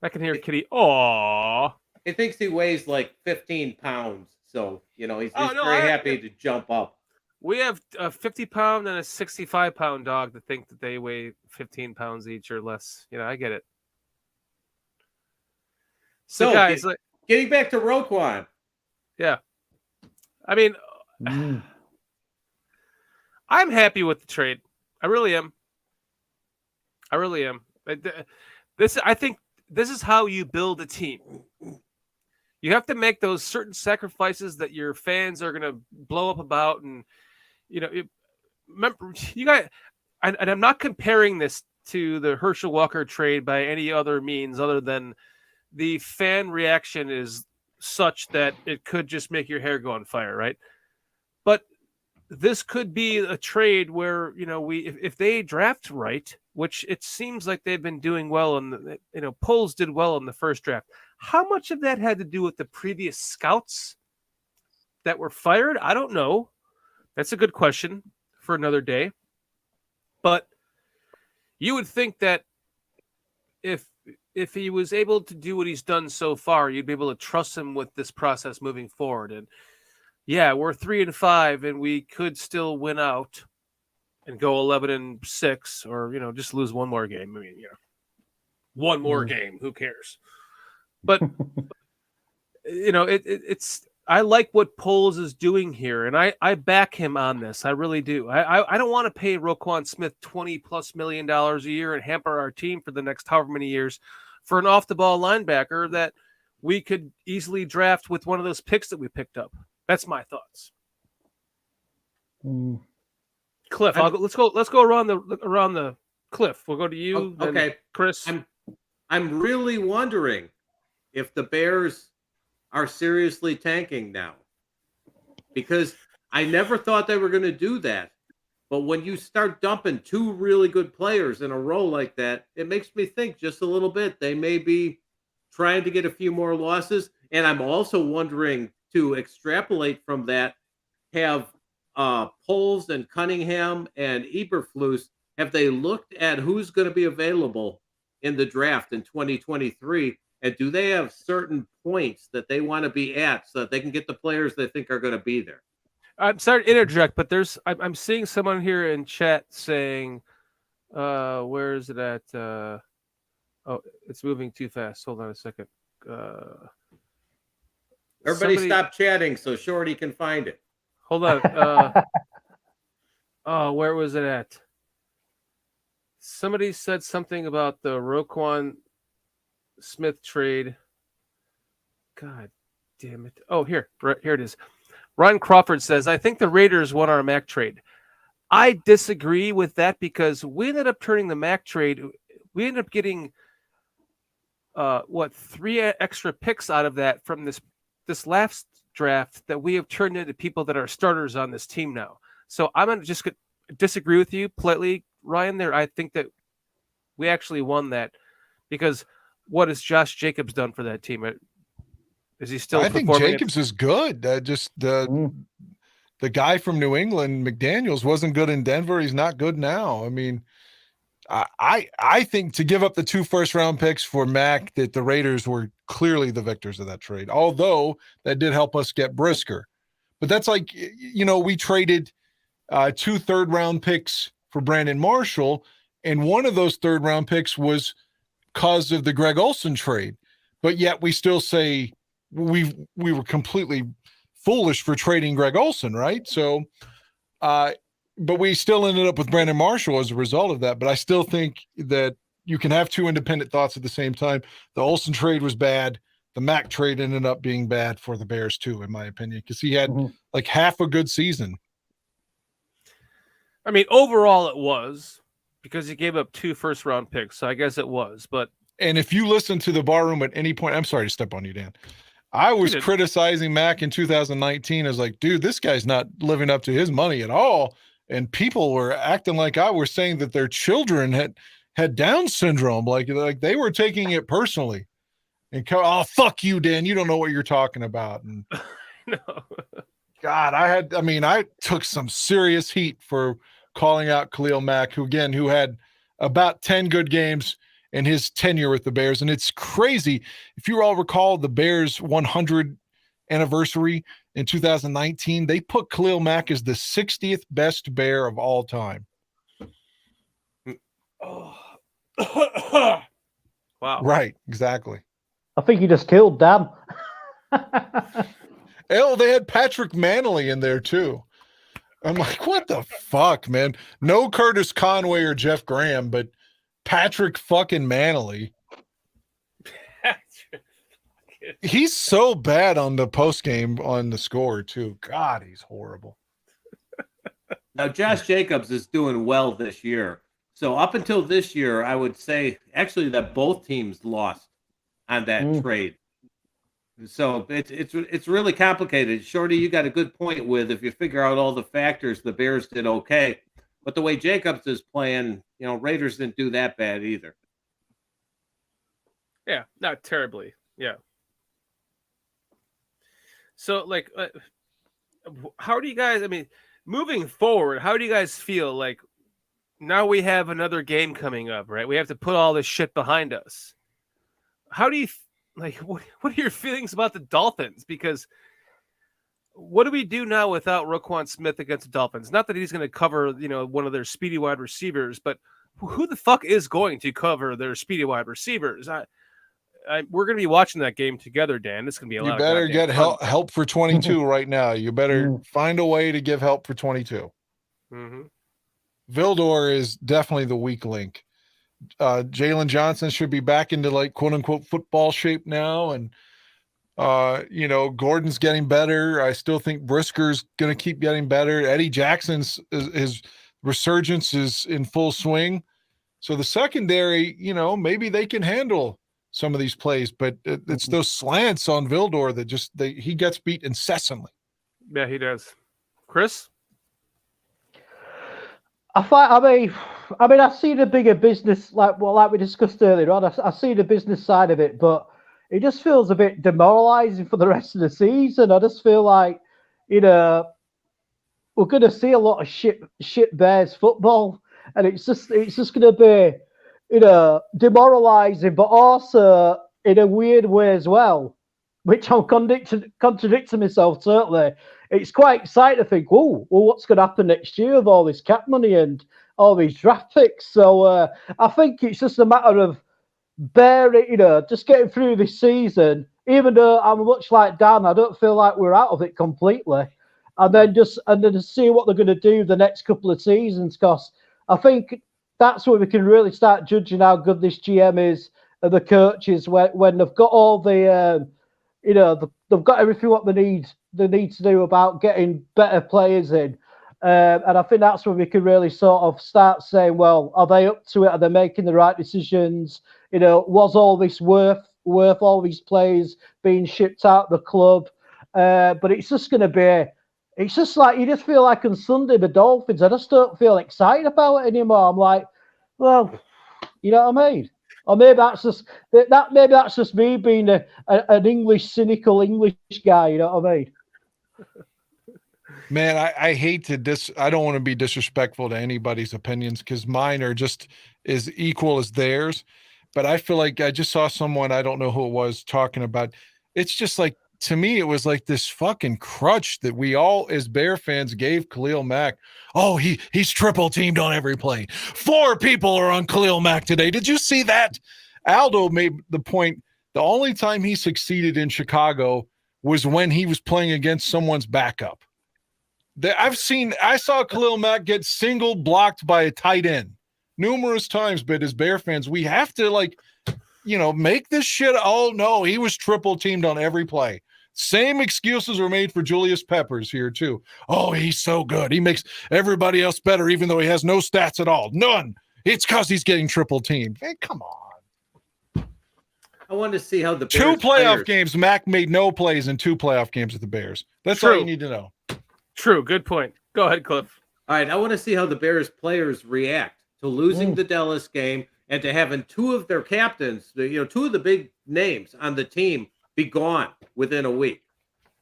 S1: I can hear Kitty. Aww.
S5: He thinks he weighs like 15 pounds. So, he's
S1: Oh, no,
S5: very happy to jump up.
S1: We have a 50-pound and a 65-pound dog that think that they weigh 15 pounds each or less. I get it. So guys,
S5: getting back to Roquan.
S1: Yeah. I mean, I'm happy with the trade. I really am. I think this is how you build a team. You have to make those certain sacrifices that your fans are going to blow up about. And, remember, you guys, and I'm not comparing this to the Herschel Walker trade by any other means other than the fan reaction is such that it could just make your hair go on fire, right? But this could be a trade where, if they draft right, which it seems like they've been doing well, and Poles did well in the first draft. How much of that had to do with the previous scouts that were fired? I don't know. That's a good question for another day. But you would think that if he was able to do what he's done so far, you'd be able to trust him with this process moving forward. And yeah, we're 3-5, and we could still win out and go 11-6, or just lose one more game. I mean, one more game. Who cares? But it's. I like what Poles is doing here, and I back him on this. I really do. I don't want to pay Roquan Smith $20+ million a year and hamper our team for the next however many years for an off-the-ball linebacker that we could easily draft with one of those picks that we picked up. That's my thoughts. Cliff, let's go around the Cliff. We'll go to you.
S5: Okay,
S1: Chris.
S5: I'm really wondering if the Bears are seriously tanking now, because I never thought they were going to do that. But when you start dumping 2 really good players in a row like that, it makes me think just a little bit. They may be trying to get a few more losses. And I'm also wondering, to extrapolate from that, have Poles and Cunningham and Eberflus, have they looked at who's going to be available in the draft in 2023? And do they have certain points that they want to be at so that they can get the players they think are going to be there?
S1: I'm sorry to interject, but I'm seeing someone here in chat saying, where is it at? Oh, it's moving too fast. Hold on a second.
S5: Everybody stop chatting so Shorty can find it.
S1: Hold on. Oh, where was it at? Somebody said something about the Roquan Smith trade. God damn it. Oh, here it is. Ron Crawford says, I think the Raiders won our Mac trade. I disagree with that because we ended up turning the Mac trade. We ended up getting 3 extra picks out of that from this last draft that we have turned into people that are starters on this team now. So I'm going to just disagree with you politely, Ryan, there. I think that we actually won that because what has Josh Jacobs done for that team? Is he still
S4: I think
S1: performing
S4: Jacobs is good. Just the guy from New England, McDaniels, wasn't good in Denver. He's not good now. I mean, I think to give up the 2 first-round picks for Mac, that the Raiders were clearly the victors of that trade, although that did help us get Brisker. But that's like, we traded 2 third-round picks for Brandon Marshall, and one of those third-round picks was because of the Greg Olsen trade. But yet we still say we were completely foolish for trading Greg Olsen, right? So, but we still ended up with Brandon Marshall as a result of that. But I still think that you can have 2 independent thoughts at the same time. The Olsen trade was bad. The Mac trade ended up being bad for the Bears too, in my opinion, because he had like half a good season.
S1: I mean, overall it was because he gave up 2 first-round picks. So I guess it was. And
S4: if you listen to the bar room at any point, I'm sorry to step on you, Dan. I was criticizing Mac in 2019 as like, dude, this guy's not living up to his money at all. And people were acting like I was saying that their children had Down syndrome. Like they were taking it personally. And fuck you, Dan. You don't know what you're talking about. And
S1: no.
S4: God, I took some serious heat for calling out Khalil Mack, who had about 10 good games in his tenure with the Bears. And it's crazy. If you all recall the Bears 100 anniversary in 2019, they put Khalil Mack as the 60th best Bear of all time.
S1: Oh. Wow.
S4: Right, exactly.
S6: I think he just killed Dan.
S4: Hell, they had Patrick Manley in there too. I'm like, what the fuck, man? No Curtis Conway or Jeff Graham, but Patrick fucking Manley. He's so bad on the post game on the score too. God, he's horrible.
S5: Now, Josh Jacobs is doing well this year. So up until this year, I would say actually that both teams lost on that trade. So it's really complicated. Shorty, you got a good point with if you figure out all the factors, the Bears did okay. But the way Jacobs is playing, Raiders didn't do that bad either.
S1: Yeah, not terribly. Yeah. So, like, how do you guys, moving forward, how do you guys feel like now we have another game coming up, right? We have to put all this shit behind us. How do you, what are your feelings about the Dolphins? Because what do we do now without Roquan Smith against the Dolphins? Not that he's going to cover, one of their speedy wide receivers, but who the fuck is going to cover their speedy wide receivers? We're going to be watching that game together, Dan. It's going to be a lot.
S4: You better get help for 22 right now. You better find a way to give help for 22.
S1: Mm-hmm.
S4: Vildor is definitely the weak link. Jalen Johnson should be back into like quote unquote football shape now. And, Gordon's getting better. I still think Brisker's going to keep getting better. Eddie Jackson's his resurgence is in full swing. So the secondary, maybe they can handle some of these plays, but it's those slants on Vildor that he gets beat incessantly.
S1: Yeah, he does. Chris?
S6: I see the bigger business, like we discussed earlier on. I see the business side of it, but it just feels a bit demoralizing for the rest of the season. I just feel like, we're going to see a lot of shit Bears football, and it's just going to be, demoralizing, but also in a weird way as well, which I'm contradicting myself certainly. It's quite exciting to think, what's going to happen next year with all this cap money and all these draft picks? So I think it's just a matter of bearing, just getting through this season. Even though I'm much like Dan, I don't feel like we're out of it completely. And then just see what they're going to do the next couple of seasons, because I think that's where we can really start judging how good this GM is and the coaches when they've got all the, they've got everything what they need to do about getting better players in. And I think that's where we can really sort of start saying, well, are they up to it? Are they making the right decisions? Was all this worth all these players being shipped out the club? But it's just going to be, It's just like you just feel like on Sunday the Dolphins. I just don't feel excited about it anymore. I'm like, well, you know what I mean? Or maybe that's just maybe that's just me being an English cynical English guy. You know what I mean?
S4: Man, I hate to I don't want to be disrespectful to anybody's opinions because mine are just as equal as theirs. But I feel like I just saw someone, I don't know who it was, talking about, it's just like, to me, it was like this fucking crutch that we all as Bear fans gave Khalil Mack. Oh, he's triple teamed on every play. 4 people are on Khalil Mack today. Did you see that? Aldo made the point, the only time he succeeded in Chicago was when he was playing against someone's backup. I saw Khalil Mack get single blocked by a tight end numerous times, but as Bear fans, we have to make this shit. Oh no, he was triple teamed on every play. Same excuses are made for Julius Peppers here too. Oh, he's so good. He makes everybody else better, even though he has no stats at all. None. It's because he's getting triple teamed. Hey, come on.
S5: I want to see how the Bears
S4: 2 playoff
S5: players...
S4: games. Mack made no plays in 2 playoff games with the Bears. That's
S1: True.
S4: all you need to know.
S1: True. Good point. Go ahead, Cliff.
S5: All right, I want to see how the Bears players react to losing the Dallas game and to having 2 of their captains, 2 of the big names on the team be gone within a week.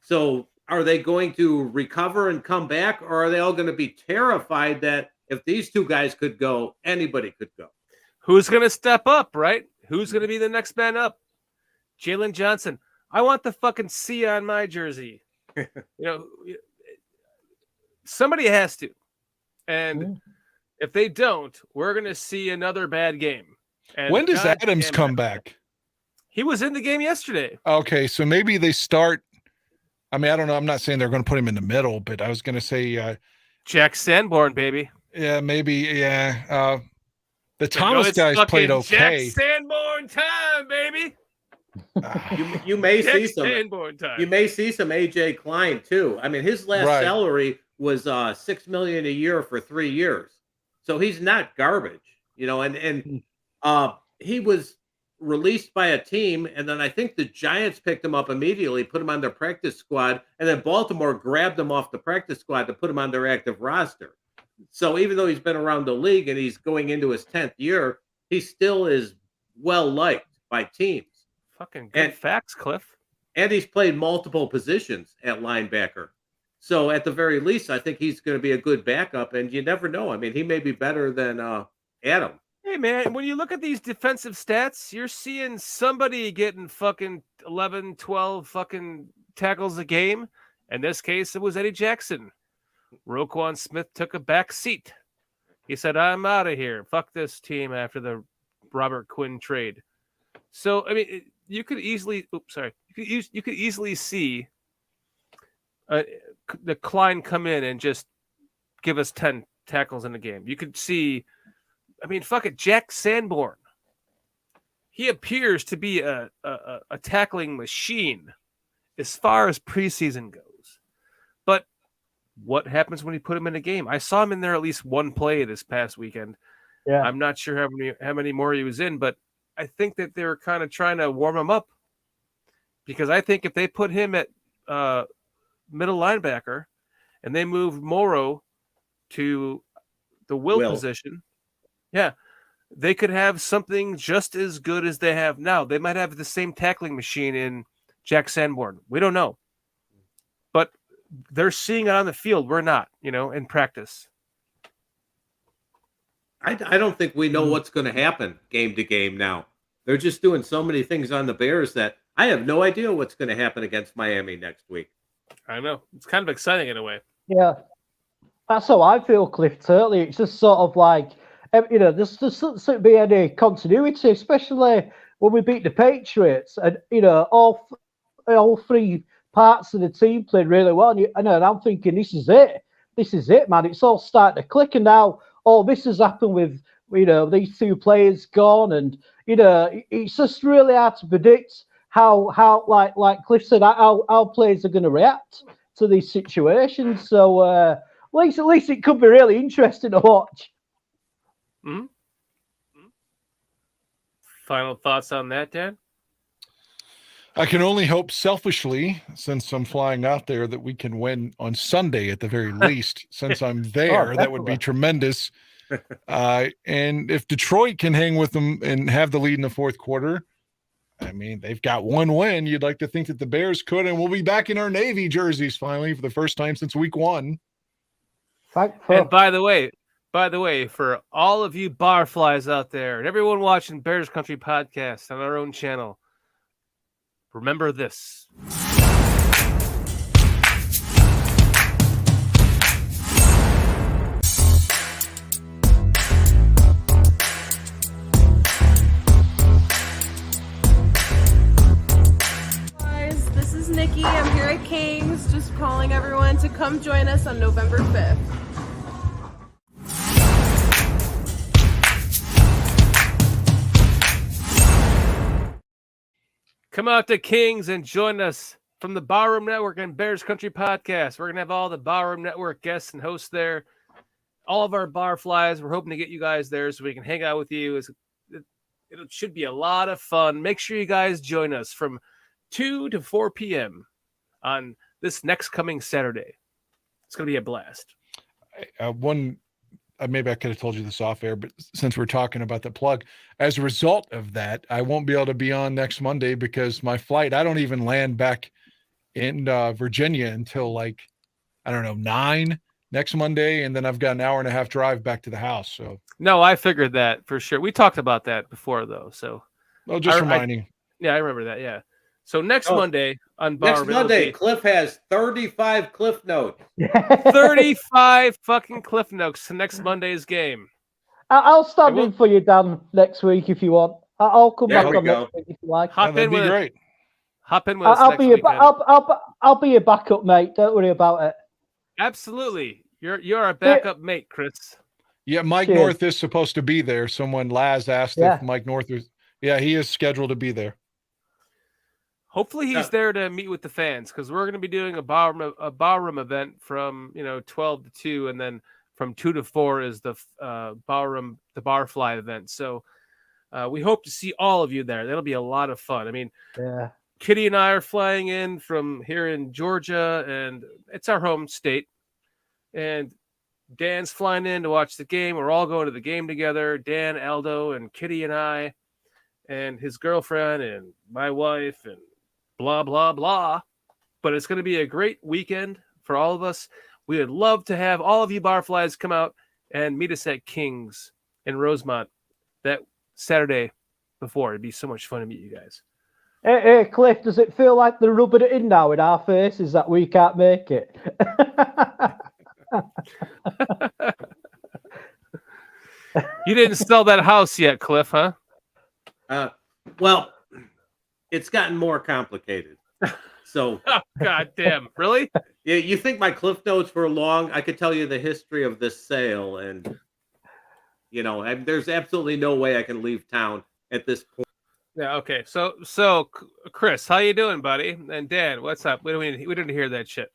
S5: So are they going to recover and come back, or are they all going to be terrified that if these 2 guys could go, anybody could go?
S1: Who's going to step up, right? Who's going to be the next man up? Jalen Johnson. I want the fucking C on my jersey. Somebody has to. And if they don't, we're going to see another bad game. And
S4: when does
S1: God
S4: Adams
S1: damn it,
S4: come back?
S1: He was in the game yesterday.
S4: Okay, so maybe they start. I mean, I don't know. I'm not saying they're going to put him in the middle, but I was going to say
S1: Jack Sanborn, baby.
S4: Yeah, maybe. Yeah. The Thomas guys played okay.
S1: Jack Sanborn time, baby.
S5: You may see some.
S1: Sanborn time.
S5: You may see some AJ Klein too. I mean, his last salary was $6 million a year for 3 years, so he's not garbage, And he was released by a team, and then I think the Giants picked him up immediately, put him on their practice squad, and then Baltimore grabbed him off the practice squad to put him on their active roster. So even though he's been around the league and he's going into his 10th year, he still is well liked by teams.
S1: Fucking good facts, Cliff.
S5: And he's played multiple positions at linebacker. So at the very least, I think he's going to be a good backup, and you never know. I mean, he may be better than Adam.
S1: Hey, man, when you look at these defensive stats, you're seeing somebody getting fucking 11, 12 fucking tackles a game. In this case, it was Eddie Jackson. Roquan Smith took a back seat. He said, I'm out of here. Fuck this team after the Robert Quinn trade. So, I mean, you could easily you could easily see the Klein come in and just give us 10 tackles in the game. You could see, I mean, fuck it, Jack Sanborn. He appears to be a tackling machine as far as preseason goes. But what happens when you put him in a game? I saw him in there at least one play this past weekend. Yeah. I'm not sure how many more he was in, but I think that they were kind of trying to warm him up, because I think if they put him at middle linebacker and they move Morrow to the will position, they could have something just as good as they have now. They might have the same tackling machine in Jack Sanborn. We don't know. But they're seeing it on the field. We're not, in practice.
S5: I don't think we know what's going to happen game to game now. They're just doing so many things on the Bears that I have no idea what's going to happen against Miami next week.
S1: I know. It's kind of exciting in a way.
S6: Yeah. That's how I feel, Cliff, totally. It's just sort of like, there's doesn't be any continuity, especially when we beat the Patriots. And, all 3 parts of the team played really well. And I'm thinking, this is it. This is it, man. It's all starting to click. And now all this has happened with, these 2 players gone. And, it's just really hard to predict how like Cliff said, how players are going to react to these situations. So at least it could be really interesting to watch.
S1: Mm-hmm. Final thoughts on that, Dan?
S4: I can only hope selfishly, since I'm flying out there, that we can win on Sunday at the very least. Since I'm there, that would be
S6: definitely.
S4: tremendous. And if Detroit can hang with them and have the lead in the fourth quarter, I mean, they've got one win. You'd like to think that the Bears could, and we'll be back in our Navy jerseys finally for the first time since week 1.
S1: And by the way, for all of you barflies out there and everyone watching Bears Country Podcast on our own channel, remember this.
S8: Guys, this is Nikki. I'm here at Kings, just calling everyone to come join us on November 5th.
S1: Come out to Kings and join us from the Barroom Network and Bears Country Podcast. We're going to have all the Barroom Network guests and hosts there. All of our barflies. We're hoping to get you guys there so we can hang out with you. It should be a lot of fun. Make sure you guys join us from 2 to 4 p.m. on this next coming Saturday. It's going to be a blast.
S4: Maybe I could have told you this off air, but since we're talking about the plug, as a result of that, I won't be able to be on next Monday because my flight, I don't even land back in Virginia until 9 next Monday. And then I've got an hour and a half drive back to the house. So
S1: no, I figured that for sure. We talked about that before though. So
S4: just reminding.
S1: I remember that. Yeah. So next Monday on
S5: Next Monday, Cliff has 35 Cliff Notes.
S1: 35 fucking Cliff Notes to next Monday's game.
S6: I'll stand in for you, Dan, next week if you want. I'll come back on next week if you like.
S1: That'd be great. Hop in with us
S6: I'll be your backup, mate. Don't worry about it.
S1: Absolutely. You're a backup mate, Chris.
S4: Yeah, Mike North is supposed to be there. Laz asked if Mike North is. Yeah, he is scheduled to be there.
S1: Hopefully he's there to meet with the fans because we're going to be doing a barroom event from 12 to 2, and then from 2 to 4 is the barfly event. So we hope to see all of you there. That'll be a lot of fun. I mean, Kitty and I are flying in from here in Georgia, and it's our home state. And Dan's flying in to watch the game. We're all going to the game together. Dan, Aldo, and Kitty and I, and his girlfriend, and my wife, and blah, blah, blah. But it's going to be a great weekend for all of us. We would love to have all of you barflies come out and meet us at Kings in Rosemont that Saturday before. It'd be so much fun to meet you guys.
S6: Hey, Cliff, does it feel like they're rubbing it in now in our faces that we can't make it?
S1: You didn't sell that house yet, Cliff, huh?
S5: Well, it's gotten more complicated. So,
S1: oh, God damn, really?
S5: Yeah, you think my Cliff Notes were long? I could tell you the history of this sale, and there's absolutely no way I can leave town at this point.
S1: Yeah. Okay. So, Chris, how you doing, buddy? And Dan, what's up? We didn't hear that shit.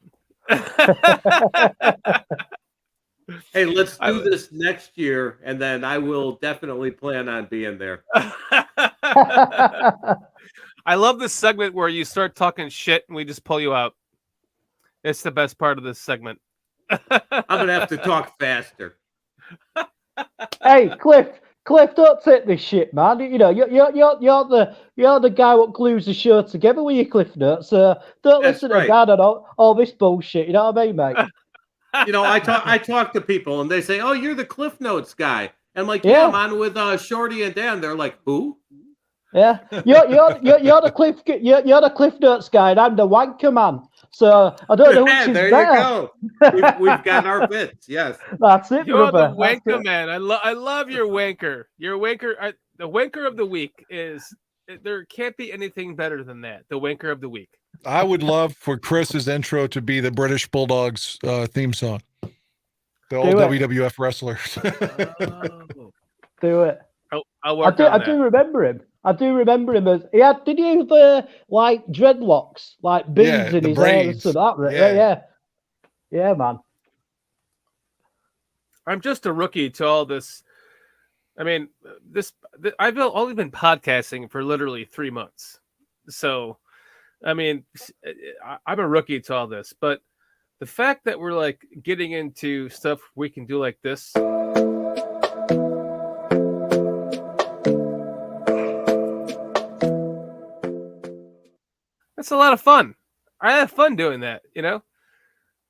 S5: Hey, let's do this next year, and then I will definitely plan on being there.
S1: I love this segment where you start talking shit and we just pull you out. It's the best part of this segment.
S5: I'm gonna have to talk faster.
S6: Hey, Cliff, don't take this shit, man. You're the guy what glues the show together with your Cliff Notes. So don't listen to Dan and all this bullshit. You know what I mean, mate?
S5: I talk to people and they say, "Oh, you're the Cliff Notes guy." And I'm like, "Yeah, I'm on with Shorty and Dan." They're like, "Who?"
S6: Yeah, you're the Cliff Notes guy, and I'm the Wanker man. So I don't know which is
S5: there
S6: better.
S5: You go. We've got our bits. Yes,
S6: that's it.
S1: You're
S6: brother.
S1: the Wanker man. I love your Wanker. Your Wanker. The Wanker of the week is. There can't be anything better than that. The Wanker of the week.
S4: I would love for Chris's intro to be the British Bulldogs theme song. The old WWF wrestlers.
S6: Do it.
S1: I'll work on that.
S6: I do remember him. As did he have like dreadlocks, like beads in his hair and stuff like that? Yeah, man.
S1: I'm just a rookie to all this. I mean, I've only been podcasting for literally 3 months. So I mean, I'm a rookie to all this, but the fact that we're like getting into stuff we can do like this. That's a lot of fun. I have fun doing that, you know?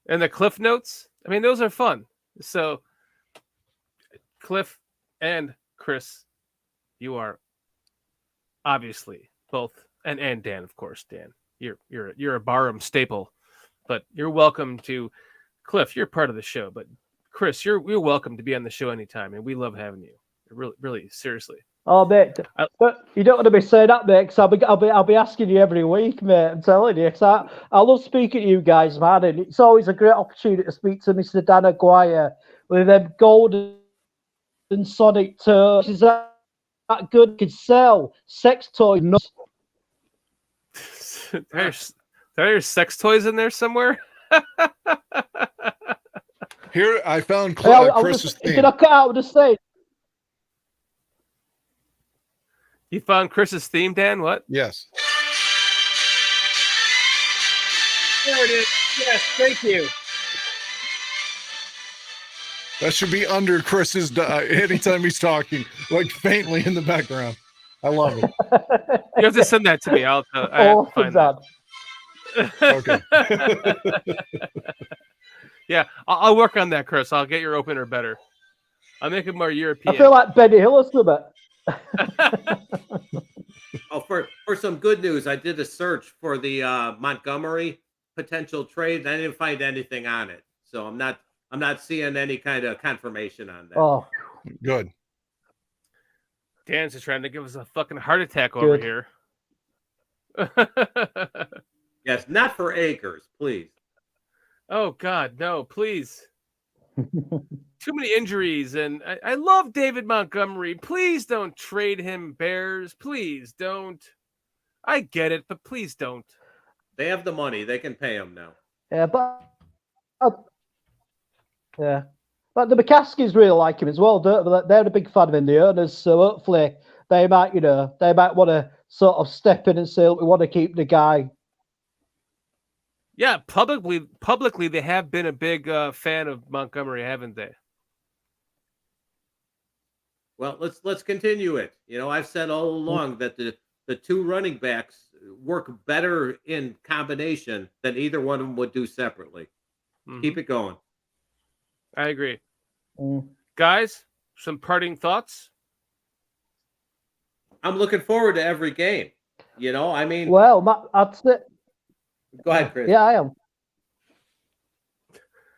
S1: And the Cliff Notes, I mean, those are fun. So, Cliff and Chris, you are obviously both, and Dan, of course, Dan. You're a Barham staple, but you're welcome to. Cliff, you're part of the show, but Chris, you're welcome to be on the show anytime, and we love having you. Really, seriously.
S6: Oh, mate, but you don't want to be saying that, mate, because I'll be asking you every week, mate. I'm telling you, because I love speaking to you guys, man, and it's always a great opportunity to speak to Mr. Dan Aguire with them golden sonic toes. Is that good? Could sell sex toys.
S1: There's sex toys in there somewhere.
S4: Here, I found Chris's theme.
S6: Can I cut out the stage?
S1: You found Chris's theme, Dan? What?
S4: Yes.
S1: There it is. Yes, thank you.
S4: That should be under Chris's anytime he's talking, like faintly in the background. I love it.
S1: You have to send that to me. I have to find that.
S4: Okay.
S1: Yeah, I'll work on that, Chris. I'll get your opener better. I'll make it more European.
S6: I feel like Benny Hill or something.
S5: Oh, for some good news, I did a search for the Montgomery potential trade, and I didn't find anything on it. So I'm not seeing any kind of confirmation on that.
S6: Oh,
S4: good.
S1: Dan's just trying to give us a fucking heart attack over here.
S5: Yes, not for Akers, please.
S1: Oh God, no, please. Too many injuries, and I love David Montgomery. Please don't trade him, Bears. Please don't. I get it, but please don't.
S5: They have the money; they can pay him now.
S6: yeah, but the McCaskies really like him as well. They're a big fan of him, the owners. So hopefully they might want to sort of step in and say, "Look, we want to keep the guy."
S1: Yeah, publicly, they have been a big fan of Montgomery, haven't they?
S5: Well, let's continue it. You know, I've said all along that the two running backs work better in combination than either one of them would do separately. Mm-hmm. Keep it going.
S1: I agree. Guys, some parting thoughts?
S5: I'm looking forward to every game. You know, I mean...
S6: Well, that's it.
S5: Go ahead, Chris.
S6: Yeah, I am.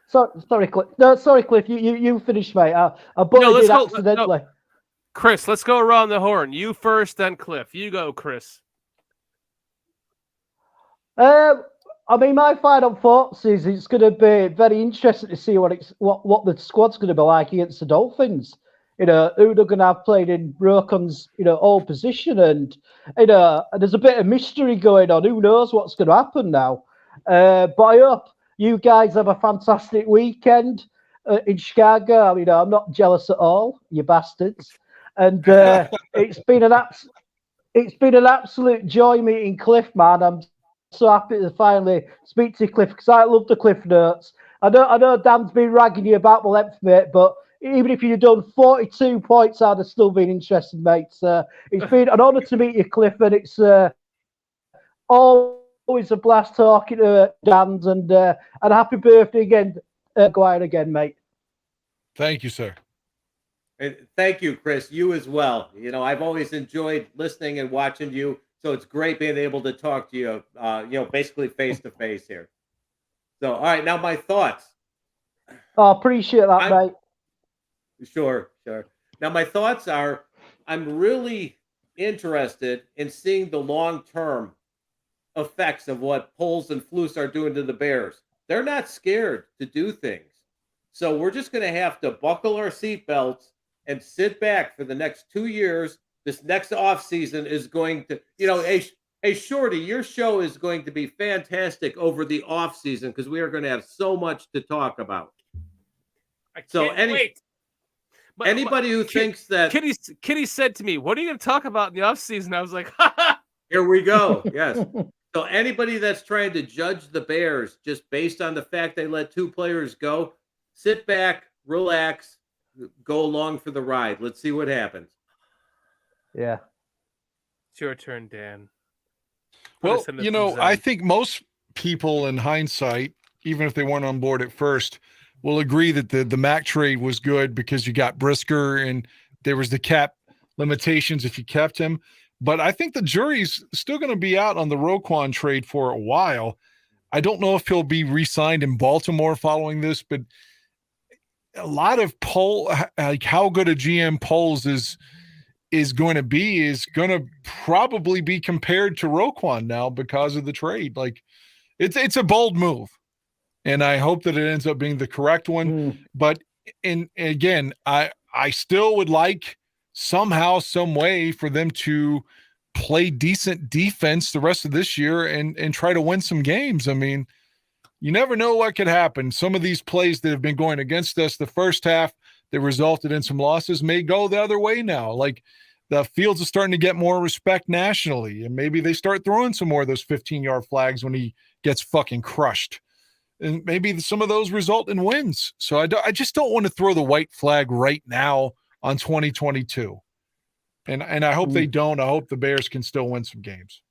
S6: Sorry, Cliff. No, sorry, Cliff. You finish, mate. I butted it accidentally.
S1: No. Chris, let's go around the horn. You first, then Cliff. You go, Chris.
S6: I mean, my final thoughts is it's going to be very interesting to see what the squad's going to be like against the Dolphins. You know, who they're going to have played in Roquan's, old position, and there's a bit of mystery going on. Who knows what's going to happen now? But I hope you guys have a fantastic weekend in Chicago. I mean, I'm not jealous at all, you bastards. And it's been an absolute joy meeting Cliff, man. I'm so happy to finally speak to Cliff because I love the Cliff Notes. I know Dan's been ragging you about the length, mate, but even if you'd have done 42 points, I'd have still been interested, mate. It's been an honour to meet you, Cliff, and it's always a blast talking to Dan, and happy birthday again, Aguire again, mate.
S4: Thank you, sir.
S5: And thank you, Chris. You as well. You know, I've always enjoyed listening and watching you, so it's great being able to talk to you, basically face to face here. So, all right, now my thoughts.
S6: I appreciate that, mate.
S5: Sure. Now, my thoughts are I'm really interested in seeing the long-term effects of what Poles and Flus are doing to the Bears. They're not scared to do things. So we're just going to have to buckle our seatbelts and sit back for the next 2 years. This next offseason is going to, hey, Shorty, your show is going to be fantastic over the offseason because we are going to have so much to talk about.
S1: I can't wait.
S5: Anybody who thinks that
S1: Kitty said to me, "What are you going to talk about in the offseason?" I was like,
S5: Here we go. Yes. So anybody that's trying to judge the Bears just based on the fact they let 2 players go, sit back, relax, go along for the ride. Let's see what happens.
S6: Yeah.
S1: It's your turn, Dan.
S4: Well, I think most people in hindsight, even if they weren't on board at first, will agree that the Mac trade was good because you got Brisker and there was the cap limitations if you kept him. But I think the jury's still going to be out on the Roquan trade for a while. I don't know if he'll be re-signed in Baltimore following this, but a lot of like how good a GM polls is going to probably be compared to Roquan now because of the trade. Like it's a bold move, and I hope that it ends up being the correct one. But again, I still would like somehow, some way for them to play decent defense the rest of this year and try to win some games. I mean, you never know what could happen. Some of these plays that have been going against us the first half that resulted in some losses may go the other way now. Like the Fields is starting to get more respect nationally, and maybe they start throwing some more of those 15-yard flags when he gets fucking crushed. And maybe some of those result in wins. So I just don't want to throw the white flag right now on 2022. And I hope they don't. I hope the Bears can still win some games.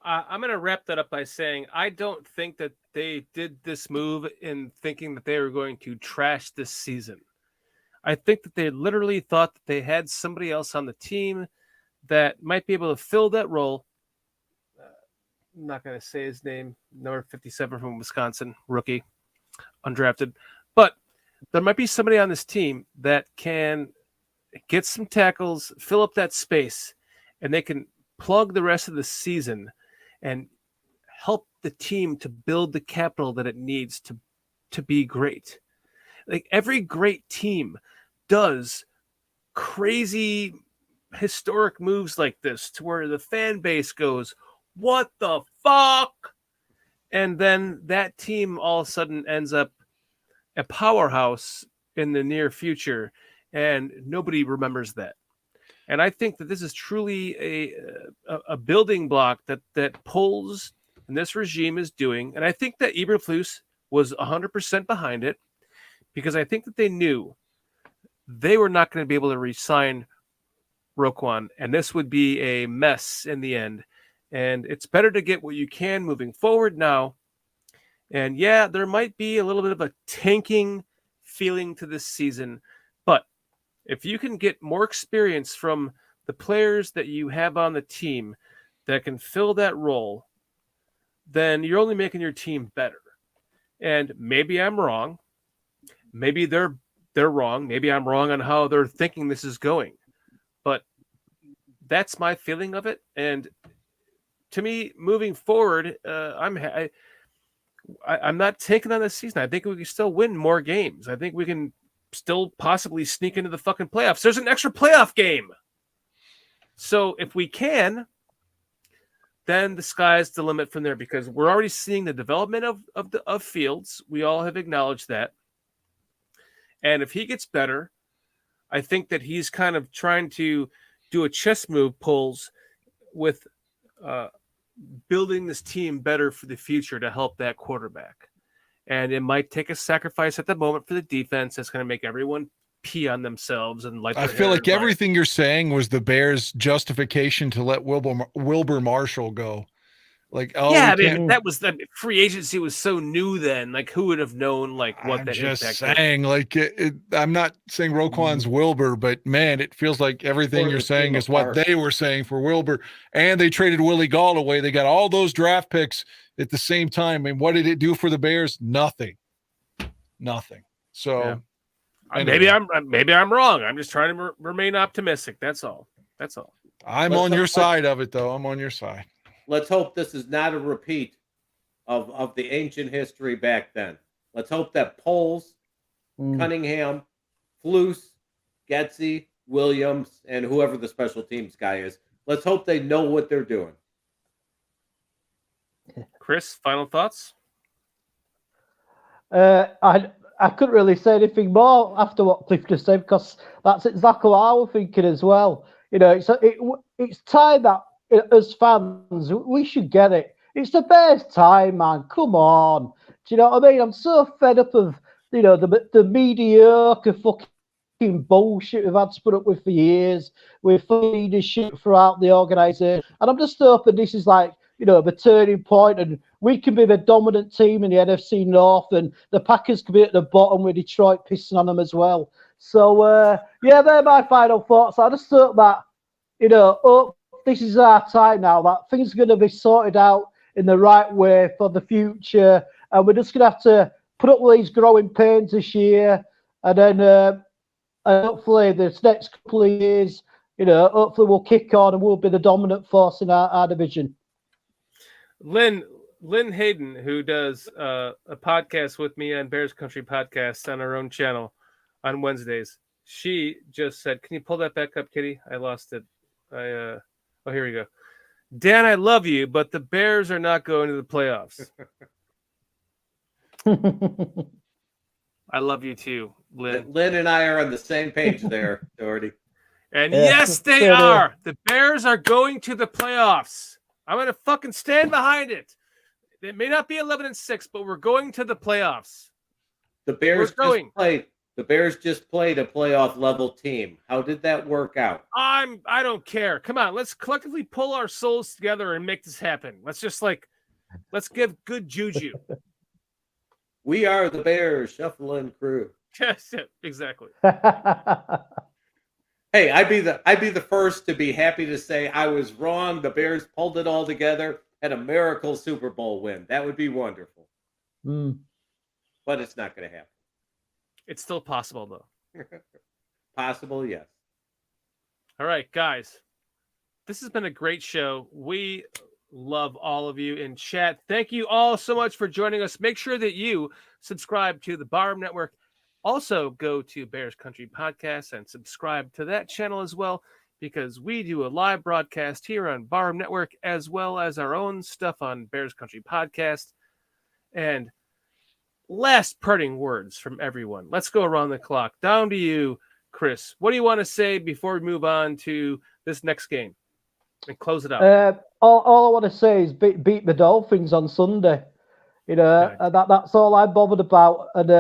S1: I'm going to wrap that up by saying I don't think that they did this move in thinking that they were going to trash this season. I think that they literally thought that they had somebody else on the team that might be able to fill that role. I'm not going to say his name, number 57 from Wisconsin, rookie, undrafted. But there might be somebody on this team that can get some tackles, fill up that space, and they can plug the rest of the season and help the team to build the capital that it needs to be great. Like every great team does crazy historic moves like this to where the fan base goes, what the fuck? And then that team all of a sudden ends up a powerhouse in the near future, and nobody remembers that. And I think that this is truly a building block that Poles and this regime is doing. And I think that Eberflus was 100% behind it, because I think that they knew they were not going to be able to re-sign Roquan, and this would be a mess in the end. And it's better to get what you can moving forward now. And yeah, there might be a little bit of a tanking feeling to this season, but if you can get more experience from the players that you have on the team that can fill that role, then you're only making your team better. And maybe I'm wrong. Maybe they're wrong. Maybe I'm wrong on how they're thinking this is going. But that's my feeling of it. And to me, moving forward, I'm not taking on this season. I think we can still win more games. I think we can still possibly sneak into the fucking playoffs. There's an extra playoff game. So if we can, then the sky's the limit from there, because we're already seeing the development of Fields. We all have acknowledged that. And if he gets better, I think that he's kind of trying to do a chess move, Poles, with building this team better for the future to help that quarterback. And it might take a sacrifice at the moment for the defense that's going to make everyone pee on themselves. And like,
S4: I feel like everything you're saying was the Bears' justification to let Wilbur Marshall go. Like, oh
S1: yeah, I mean, that was the free agency was so new then. Like, who would have known like what that
S4: just
S1: impact
S4: saying
S1: was?
S4: like I'm not saying Roquan's Wilbur, but man, it feels like everything you're saying is what they were saying for Wilbur. And they traded Willie Gall away. They got all those draft picks at the same time. And what did it do for the Bears? Nothing. So
S1: yeah.
S4: Anyway.
S1: Maybe I'm wrong. I'm just trying to remain optimistic. That's all.
S4: I'm on your side of it, though. I'm on your side.
S5: Let's hope this is not a repeat of the ancient history back then. Let's hope that Poles, Cunningham, Flus, Getsy, Williams, and whoever the special teams guy is, let's hope they know what they're doing.
S1: Chris, final thoughts?
S6: I couldn't really say anything more after what Cliff just said, because that's exactly what I was thinking as well. You know, it's time that as fans, we should get it. It's the Bears' time, man. Come on. Do you know what I mean? I'm so fed up of, the mediocre fucking bullshit we've had to put up with for years, with leadership throughout the organisation. And I'm just hoping this is like, the turning point, and we can be the dominant team in the NFC North, and the Packers can be at the bottom with Detroit pissing on them as well. So, yeah, they're my final thoughts. I just hope that, this is our time now, that things are going to be sorted out in the right way for the future. And we're just going to have to put up with these growing pains this year. And then hopefully this next couple of years, hopefully we'll kick on and we'll be the dominant force in our division.
S1: Lynn Hayden, who does a podcast with me on Bears Country Podcast on our own channel on Wednesdays, she just said, can you pull that back up, Kitty? I lost it. Oh, here we go. Dan, I love you, but the Bears are not going to the playoffs. I love you too, Lynn.
S5: Lynn and I are on the same page there, Doherty.
S1: And yes, they are. The Bears are going to the playoffs. I'm going to fucking stand behind it. It may not be 11-6, but we're going to the playoffs.
S5: The Bears just played a playoff level team. How did that work out?
S1: I don't care. Come on, let's collectively pull our souls together and make this happen. Let's give good juju.
S5: We are the Bears, shuffling crew.
S1: Yes, exactly.
S5: Hey, I'd be the first to be happy to say I was wrong. The Bears pulled it all together, had a miracle Super Bowl win. That would be wonderful. But it's not going to happen.
S1: It's still possible, though.
S5: Possible, yes.
S1: All right, guys. This has been a great show. We love all of you in chat. Thank you all so much for joining us. Make sure that you subscribe to the Barham Network. Also, go to Bears Country Podcast and subscribe to that channel as well, because we do a live broadcast here on Barham Network, as well as our own stuff on Bears Country Podcast. And last parting words from everyone. Let's go around the clock. Down to you, Chris. What do you want to say before we move on to this next game and close it out?
S6: All I want to say is beat the Dolphins on Sunday. Okay. That's all I'm bothered about. And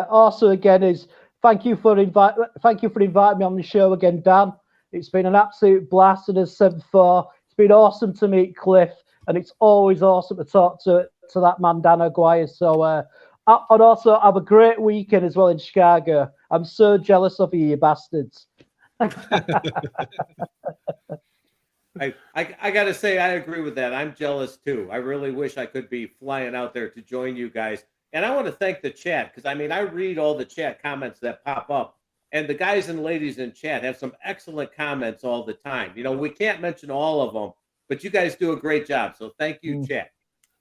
S6: also, again, is thank you for inviting me on the show again, Dan. It's been an absolute blast, and as said before, it's been awesome to meet Cliff, and it's always awesome to talk to that man, Dan Aguire. So, and also have a great weekend as well in Chicago. I'm so jealous of you bastards.
S5: I got to say, I agree with that. I'm jealous too. I really wish I could be flying out there to join you guys. And I want to thank the chat, because I read all the chat comments that pop up, and the guys and ladies in chat have some excellent comments all the time. We can't mention all of them, but you guys do a great job. So thank you, chat.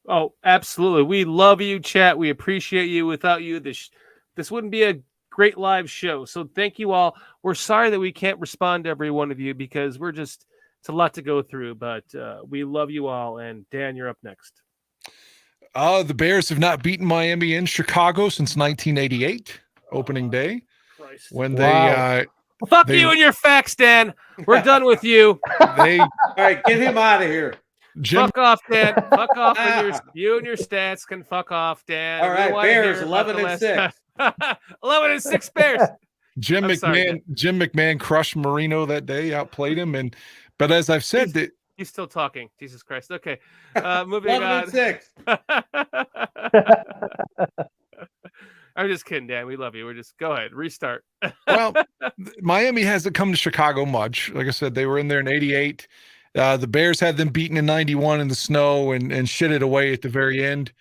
S1: Oh, absolutely. We love you, chat. We appreciate you. Without you, this wouldn't be a great live show. So thank you all. We're sorry that we can't respond to every one of you, because it's a lot to go through, but we love you all. And Dan, you're up next.
S4: The Bears have not beaten Miami in Chicago since 1988, opening day.
S1: Christ.
S4: When they
S1: fuck you and your facts, Dan. We're done with you.
S5: All right, get him out of here.
S1: Fuck off, Dan. Fuck off with you and your stats can fuck off, Dan.
S5: All right, Bears 11-6.
S1: 11-6 Bears.
S4: Jim McMahon crushed Marino that day, outplayed him, but as I've said,
S1: he's still talking. Jesus Christ. Okay, moving on.
S5: 11-6.
S4: I'm
S1: just kidding, Dan. We love you. We're just go ahead, restart.
S4: Well, Miami hasn't come to Chicago much. Like I said, they were in there in '88. The Bears had them beaten in '91 in the snow and shit it away at the very end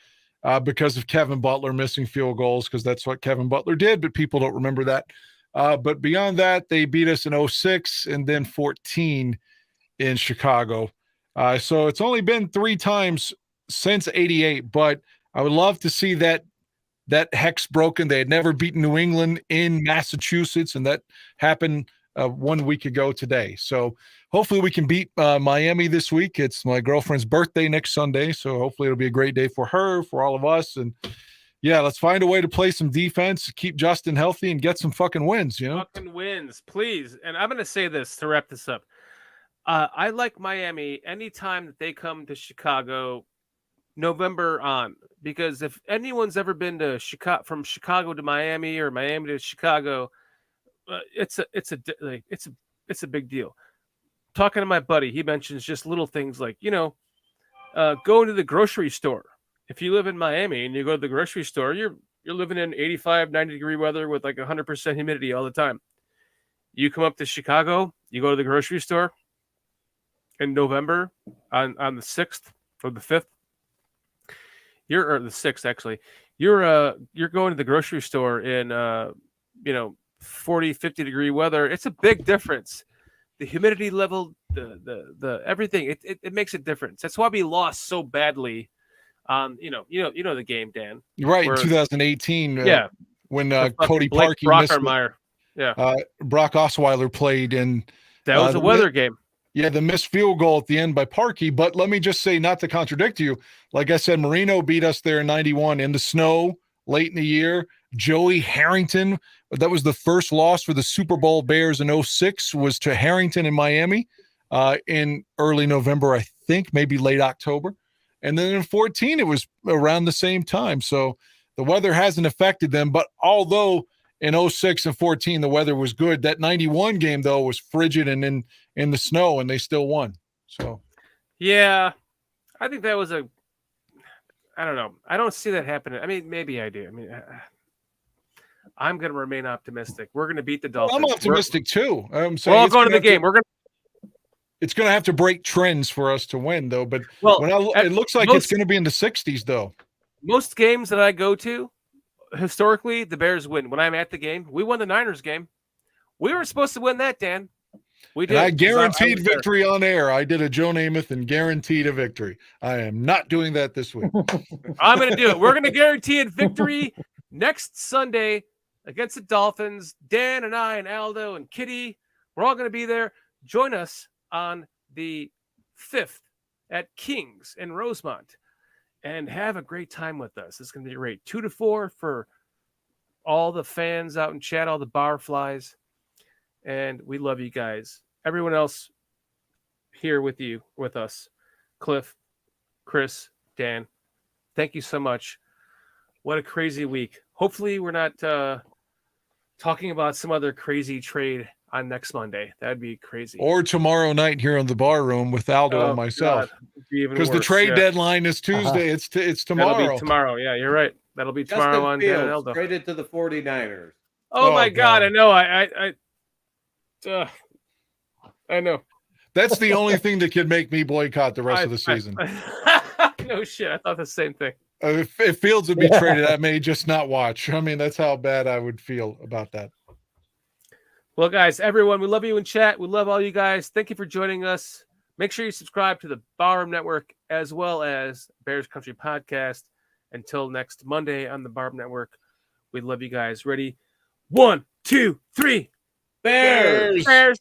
S4: because of Kevin Butler missing field goals, because that's what Kevin Butler did, but people don't remember that. But beyond that, they beat us in 06 and then 14 in Chicago. So it's only been 3 times since '88, but I would love to see that hex broken. They had never beaten New England in Massachusetts, and that happened 1 week ago today. So hopefully we can beat Miami this week. It's my girlfriend's birthday next Sunday, so hopefully it'll be a great day for her, for all of us. And yeah, let's find a way to play some defense, keep Justin healthy, and get some fucking wins,
S1: Fucking wins, please. And I'm going to say this to wrap this up. I like Miami anytime that they come to Chicago, November on, because if anyone's ever been to Chicago, from Chicago to Miami or Miami to Chicago, it's a big deal. Talking to my buddy, he mentions just little things like, going to the grocery store. If you live in Miami and you go to the grocery store, you're living in 85, 90 degree weather with like 100% humidity all the time. You come up to Chicago, you go to the grocery store in November on the 6th or the 5th. Or the 6th actually. You're going to the grocery store in 40, 50 degree weather. It's a big difference. The humidity level, the everything, it makes a difference. That's why we lost so badly. The game, Dan.
S4: Right,
S1: where,
S4: in 2018. When Cody
S1: Blake
S4: Parkey
S1: Brock
S4: Osweiler played, and
S1: that was a weather game.
S4: Yeah, the missed field goal at the end by Parkey. But let me just say, not to contradict you, like I said, Marino beat us there in 91 in the snow late in the year. Joey Harrington, that was the first loss for the Super Bowl Bears in 06, was to Harrington in Miami in early November, I think, maybe late October. And then in 14, it was around the same time. So the weather hasn't affected them. But although in 06 and 14, the weather was good, that 91 game, though, was frigid and in the snow, and they still won. So,
S1: yeah, I think that was I don't know. I don't see that happening. I mean, maybe I do. I mean, I'm going to remain optimistic. We're going to beat the Dolphins.
S4: I'm optimistic too. I'm
S1: saying we're all going to the game.
S4: It's going to have to break trends for us to win, though. But it looks like it's going to be in the 60s, though.
S1: Most games that I go to, historically, the Bears win. When I'm at the game, we won the Niners game. We were supposed to win that, Dan. We did.
S4: And I guaranteed victory on air. I did a Joe Namath and guaranteed a victory. I am not doing that this week.
S1: I'm going to do it. We're going to guarantee a victory next Sunday against the Dolphins. Dan and I and Aldo and Kitty, we're all going to be there. Join us on the 5th at King's in Rosemont and have a great time with us. It's going to be great. 2 to 4 for all the fans out in chat, all the barflies. And we love you guys. Everyone else here with us, Cliff, Chris, Dan, thank you so much. What a crazy week. Hopefully we're not talking about some other crazy trade on next Monday. That'd be crazy.
S4: Or tomorrow night here in the bar room with Aldo and myself. Because the trade deadline is Tuesday. It's tomorrow.
S1: That'll be tomorrow. Yeah, you're right. That'll be tomorrow on Dan and Aldo.
S5: Traded to the 49ers.
S1: Oh my God. I know. I know.
S4: That's the only thing that could make me boycott the rest of the season.
S1: No shit. I thought the same thing.
S4: If Fields would be traded, I may just not watch. I mean, that's how bad I would feel about that.
S1: Well, guys, everyone, we love you in chat. We love all you guys. Thank you for joining us. Make sure you subscribe to the Barroom Network as well as Bears Country Podcast. Until next Monday on the Barroom Network, we love you guys. Ready? 1, 2, 3.
S5: Bears!
S1: Bears!